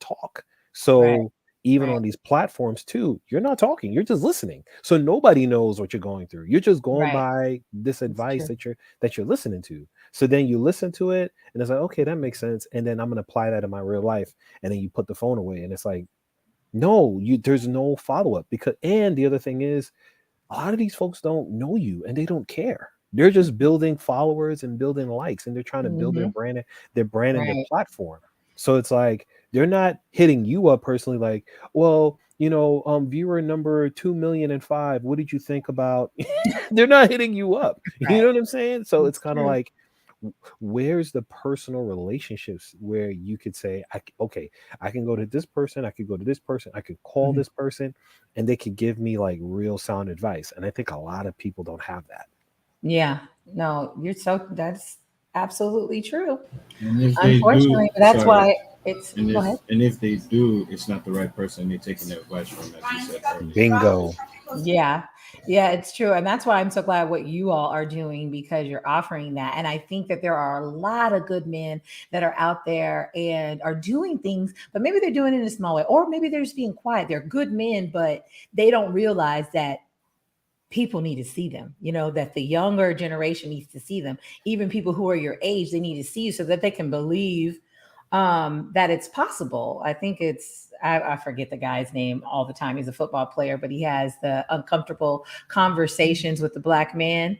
talk. Right, So even right, on these platforms too, you're not talking, you're just listening, so nobody knows what you're going through. You're just going right. by this It's advice true. that you're listening to. So then you listen to it and it's like, okay, that makes sense, and then I'm going to apply that in my real life, and then you put the phone away and it's like, no, there's no follow-up. Because, and the other thing is, a lot of these folks don't know you and they don't care. They're just building followers and building likes, and they're trying to build Hmm. their brand and their Right. platform. So it's like they're not hitting you up personally, like, well, viewer number 2,000,005. What did you think about? They're not hitting you up. You know Right. what I'm saying? So it's It's kind of true. like, where's the personal relationships where you could say, okay, I can go to this person, I could go to this person, I could call Mhm. this person, and they could give me like real sound advice. And I think a lot of people don't have that. Yeah. No, that's absolutely true. And if they do, Unfortunately, that's sorry, why it's go ahead. and if they do, it's not the right person they're taking their advice from, as you said earlier. Bingo. Yeah. Yeah, it's true. And that's why I'm so glad what you all are doing, because you're offering that. And I think that there are a lot of good men that are out there and are doing things, but maybe they're doing it in a small way, or maybe they're just being quiet. They're good men, but they don't realize that people need to see them, that the younger generation needs to see them. Even people who are your age, they need to see you so that they can believe that it's possible. I think I forget the guy's name all the time. He's a football player, but he has the uncomfortable conversations with the black man.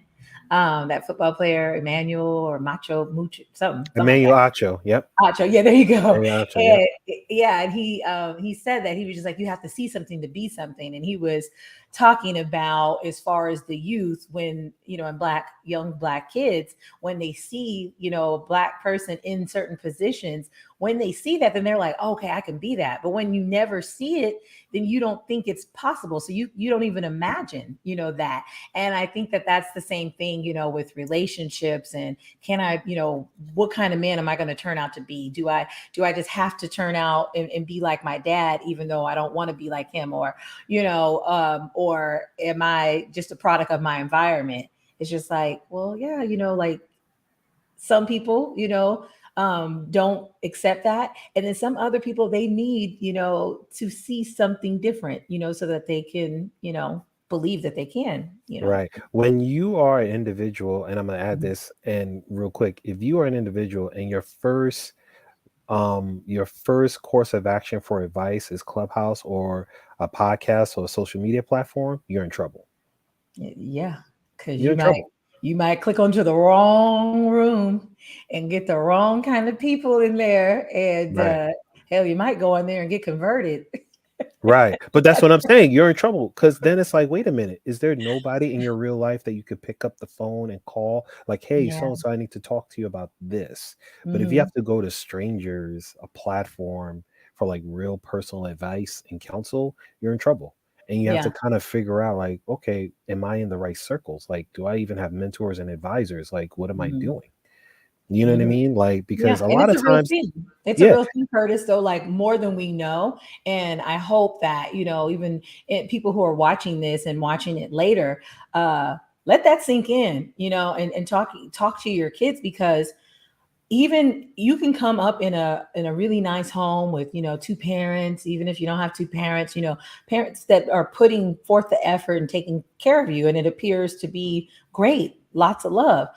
That football player, Emmanuel or Mucho, something like Emmanuel that. Acho. Yep. Acho, yeah, there you go. Emmanuel Acho. Yep. And yeah, and he said that he was just like, you have to see something to be something, and he was talking about as far as the youth, when and young black kids, when they see a black person in certain positions, when they see that, then they're like, okay, I can be that. But when you never see it, then you don't think it's possible, so you don't even imagine that. And I think that that's the same thing with relationships. And can I, what kind of man am I going to turn out to be? Do I just have to turn out and be like my dad, even though I don't want to be like him? Or am I just a product of my environment? It's just like, well, yeah, like some people, don't accept that. And then some other people, they need, to see something different, so that they can, believe that they can. Right. When you are an individual, and I'm going to add Mhm. this and real quick, if you are an individual and your first course of action for advice is Clubhouse or a podcast or a social media platform, you're in trouble. Yeah, because You're you in might trouble. you might click onto the wrong room and get the wrong kind of people in there, and Right. hell, you might go in there and get converted. Right. But that's what I'm saying. You're in trouble because then it's like, wait a minute, is there nobody in your real life that you could pick up the phone and call? Like, hey, Yeah. so and so, I need to talk to you about this. But if you Hmm. have to go to strangers, a platform for like real personal advice and counsel, you're in trouble. And you have to Yeah. kind of figure out, like, okay, am I in the right circles? Like, do I even have mentors and advisors? Like, what am I Hmm. doing? You know what I Hmm. mean? Like, because Yeah, a and lot it's of a real times, thing. It's a yeah, real thing, Curtis, though, like more than we know. And I hope that, even people who are watching this and watching it later, uh, let that sink in, and talk to your kids, because even you can come up in a really nice home with two parents, even if you don't have two parents, parents that are putting forth the effort and taking care of you, and it appears to be great, lots of love.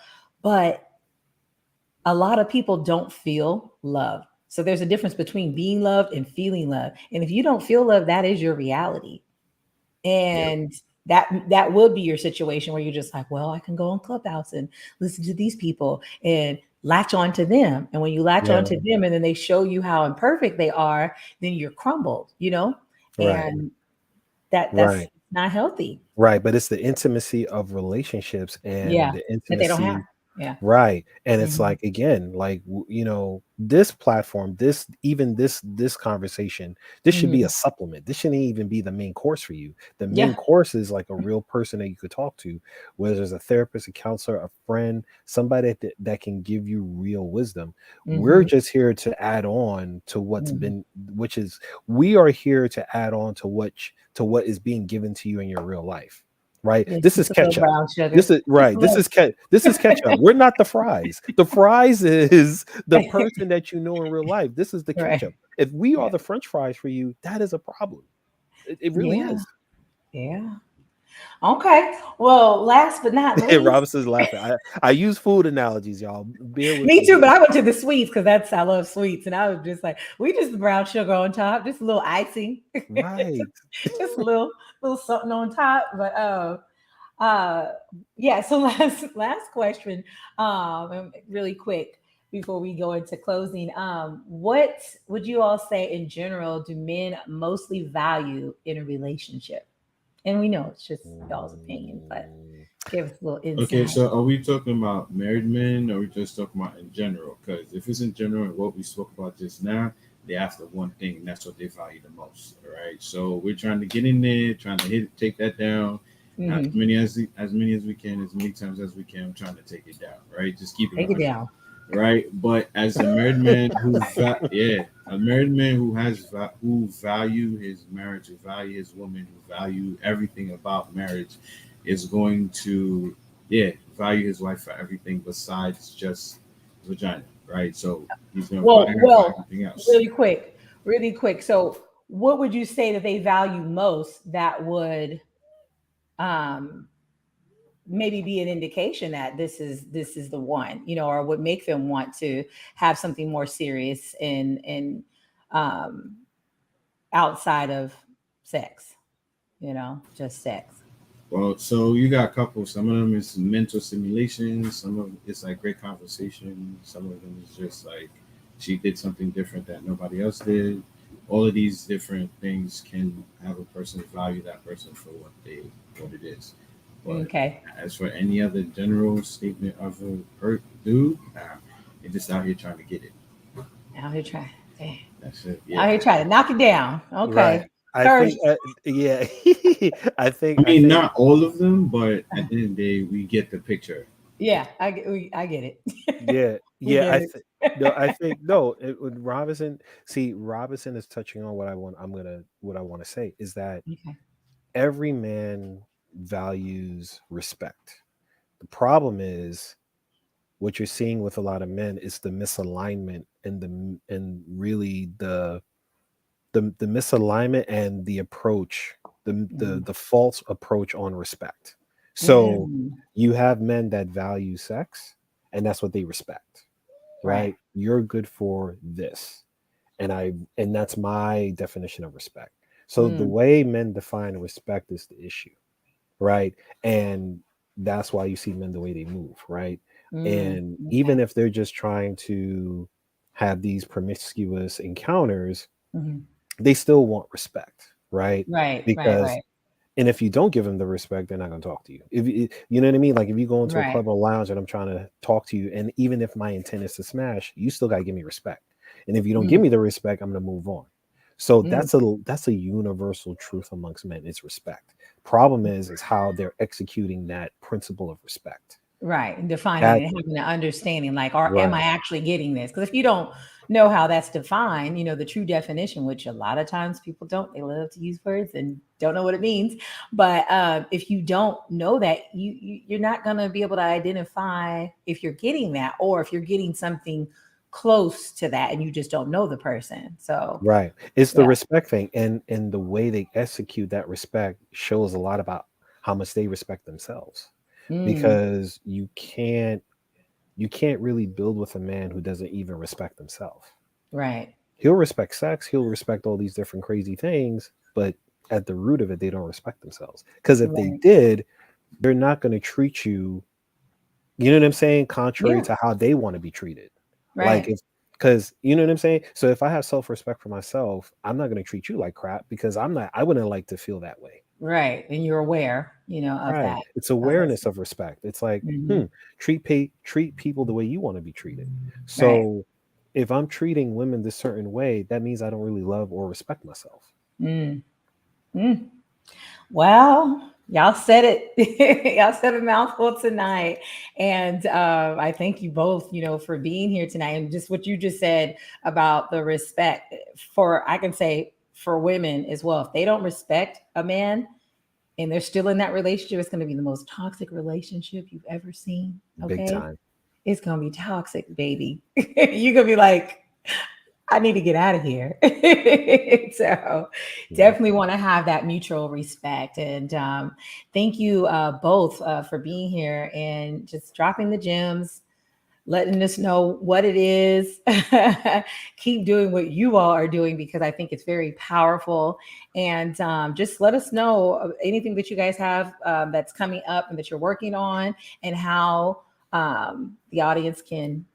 But a lot of people don't feel love. So there's a difference between being loved and feeling love. And if you don't feel love, that is your reality. yep, And that would be your situation where you're just like, well, I can go on Clubhouse and listen to these people and latch on to them. And when you latch on yeah, to them and then they show you how imperfect they are, then you're crumbled. right, And that's right. not healthy. Right, but it's the intimacy of relationships and Yeah. the That they don't have. intimacy. Yeah. Right. And it's Hmm. like, again, like, this platform, this conversation, this should be a Hmm. supplement. This shouldn't even be the main course for you. The main Yeah. course is like a real person that you could talk to, whether there's a therapist, a counselor, a friend, somebody that can give you real wisdom. We're Hmm. just here to add on to what's Hmm. been, which is, we are here to add on to what is being given to you in your real life. Right. It's This is just a little catch up. brown This sugar. is Just right. a This little. is this is ketchup. We're not the fries. The fries is the person that you know in real life. This is the Right. ketchup. If we are Yeah. the French fries for you, that is a problem. It really Yeah. is. Yeah. Okay. Well, last but not least, Robinson's laughing. I use food analogies, y'all. Bear with me me too, but here. I went to the sweets because I love sweets. And I was just like, we just brown sugar on top, just a little icing, Right. just a little something on top. But uh yeah, so last question, really quick before we go into closing. What would you all say in general do men mostly value in a relationship? And we know it's just y'all's opinion, but Mm, give us a little Okay, insight. so are we talking about married men, or are we just talking about in general? Because if it's in general and what we spoke about just now, they after one thing, and that's what they value the most. All right, so we're trying to get in there, trying to take that down, Hmm. as many as we can, as many times as we can. Trying to take it down. Right, just keep it Take it 100. down. right? But as a married man a married man who who value his marriage, who value his woman, who value everything about marriage, is going to value his wife for everything besides just vagina, right? So he's going to value Well, her for well, everything else. really quick, really quick. So, what would you say that they value most that would um maybe be an indication that this is the one, or would make them want to have something more serious in um outside of sex, just sex. Well, so you got a couple. Some of them is mental stimulation. Some of it's like great conversation. Some of them is just like she did something different that nobody else did. All of these different things can have a person value that person for what it is. But Okay. as for any other general statement of a dude, nah, you're just out here trying to get it. Out here trying, dang. That's it. Out Yeah. here trying to knock it down. Right. Okay. I Curtis. think, yeah, I I mean, think, not all of them, but at the end of the day, we get the picture. Yeah, I get it. yeah, We yeah, get it. no, I think, no, with Robinson, see, Robinson is touching on what I want to say is that Okay. every man values respect. The problem is what you're seeing with a lot of men is the misalignment and really the misalignment and the approach, Mhm. the false approach on respect. So Mm, you have men that value sex and that's what they respect, right. right? You're good for this. And that's my definition of respect. So the Mm, way men define respect is the issue, right? And that's why you see men the way they move, right? And even okay. if they're just trying to have these promiscuous encounters, Mhm. they still want respect, right? Right, right, Because right, and if you don't give them the respect, they're not going to talk to you. If you know what I mean, like if you go into a right. club or lounge and I'm trying to talk to you, and even if my intent is to smash, you still got to give me respect. And if you don't give Mm, me the respect, I'm going to move on. So mm, that's a universal truth amongst men. It's respect. Problem is how they're executing that principle of respect. right. And defining That it and having an understanding, like, or am I right, actually getting this? Because if you don't know how that's defined, the true definition, which a lot of times people don't, they love to use words and don't know what it means. But if you don't know that, you're not going to be able to identify if you're getting that or if you're getting something close to that and you just don't know the person. So, right. It's the yeah. respect thing, and the way they execute that respect shows a lot about how much they respect themselves Mm, because you can't really build with a man who doesn't even respect himself. right. He'll respect sex, he'll respect all these different crazy things, but at the root of it, they don't respect themselves. Because if they Right. did, they're not going to treat you, you know what I'm saying, contrary Yeah. to how they want to be treated. Like Right. if, because you know what I'm saying? So if I have self respect for myself, I'm not going to treat you like crap because I wouldn't like to feel that way. Right. And you're aware, of Right. that. It's Of us. awareness of respect. It's like, Mhm. treat people the way you want to be treated. Right. So if I'm treating women this certain way, that means I don't really love or respect myself. Mm. Mm. Well, y'all said it. Y'all said a mouthful tonight. And I thank you both, for being here tonight. And just what you just said about the respect I can say for women as well. If they don't respect a man and they're still in that relationship, it's going to be the most toxic relationship you've ever seen. Big Okay. time. It's going to be toxic, baby. You're going to be like, I need to get out of here. So Yep. definitely want to have that mutual respect. And thank you both for being here and just dropping the gems, letting us know what it is. Keep doing what you all are doing because I think it's very powerful. And just let us know anything that you guys have that's coming up and that you're working on and how the audience can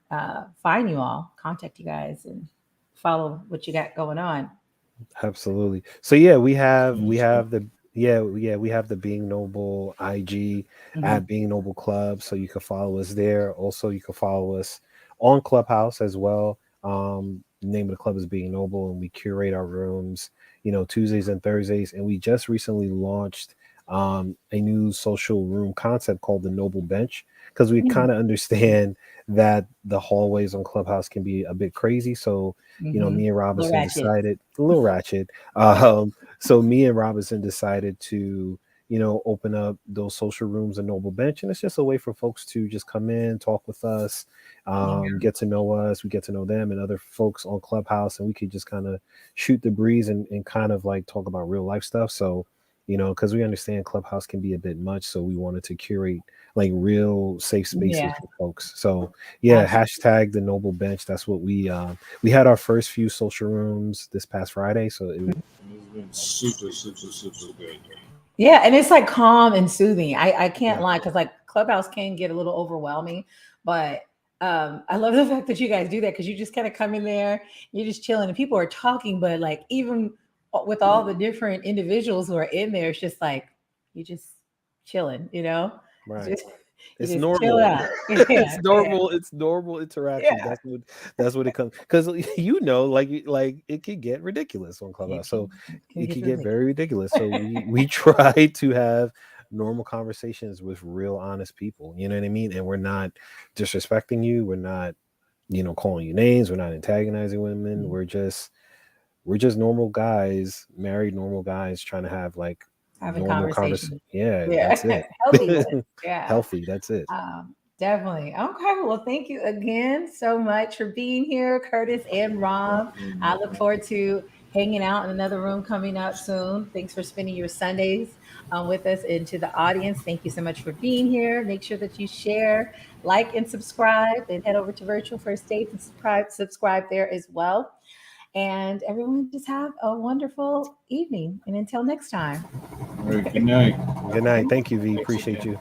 find you all, contact you guys, and follow what you got going on. Absolutely. So yeah, we Understood. have the we have the Being Noble IG at Mhm. Being Noble Club, so you can follow us there. Also, you can follow us on Clubhouse as well. Name of the club is Being Noble, and we curate our rooms, Tuesdays and Thursdays. And we just recently launched a new social room concept called the Noble Bench, because we Mm-hmm. kind of understand that the hallways on Clubhouse can be a bit crazy. So, Mm-hmm. me and Little Robinson ratchet. decided a little ratchet. So me and Robinson decided to, open up those social rooms and Noble Bench, and it's just a way for folks to just come in, talk with us, Yeah. get to know us, we get to know them and other folks on Clubhouse, and we could just kind of shoot the breeze and kind of like talk about real life stuff. So, because we understand Clubhouse can be a bit much, so we wanted to curate like real safe spaces Yeah. for folks. So yeah, Absolutely. hashtag the Noble Bench. That's what we had our first few social rooms this past Friday. So it was It's been super, super, super good. Yeah, and it's like calm and soothing. I can't Yeah. lie because like Clubhouse can get a little overwhelming, but I love the fact that you guys do that because you just kind of come in there, you're just chilling, and people are talking, but like even with all the different individuals who are in there, it's just like you just chilling, right. just you It's just chill normal. out. It's Yeah, yeah, normal. It's normal interactions. yeah. That's what it comes, because like it can get ridiculous on Clubhouse. It So can it get can get ridiculous. very ridiculous. So we try to have normal conversations with real honest people. You know what I mean? And we're not disrespecting you. We're not, calling you names. We're not antagonizing women. Mhm. We're just normal guys, married normal guys trying to have like Having normal conversation. conversations. Yeah, that's Yeah, it. healthy ones. Yeah. Healthy. That's it. Definitely. Okay. Well, thank you again so much for being here, Curtis and Rob. I look forward to hanging out in another room coming up soon. Thanks for spending your Sundays with us, and to the audience, thank you so much for being here. Make sure that you share, like, and subscribe, and head over to Virtual First Dates and subscribe there as well. And everyone, just have a wonderful evening. And until next time. All right. Good night. Good night. Thank you, V. Appreciate you.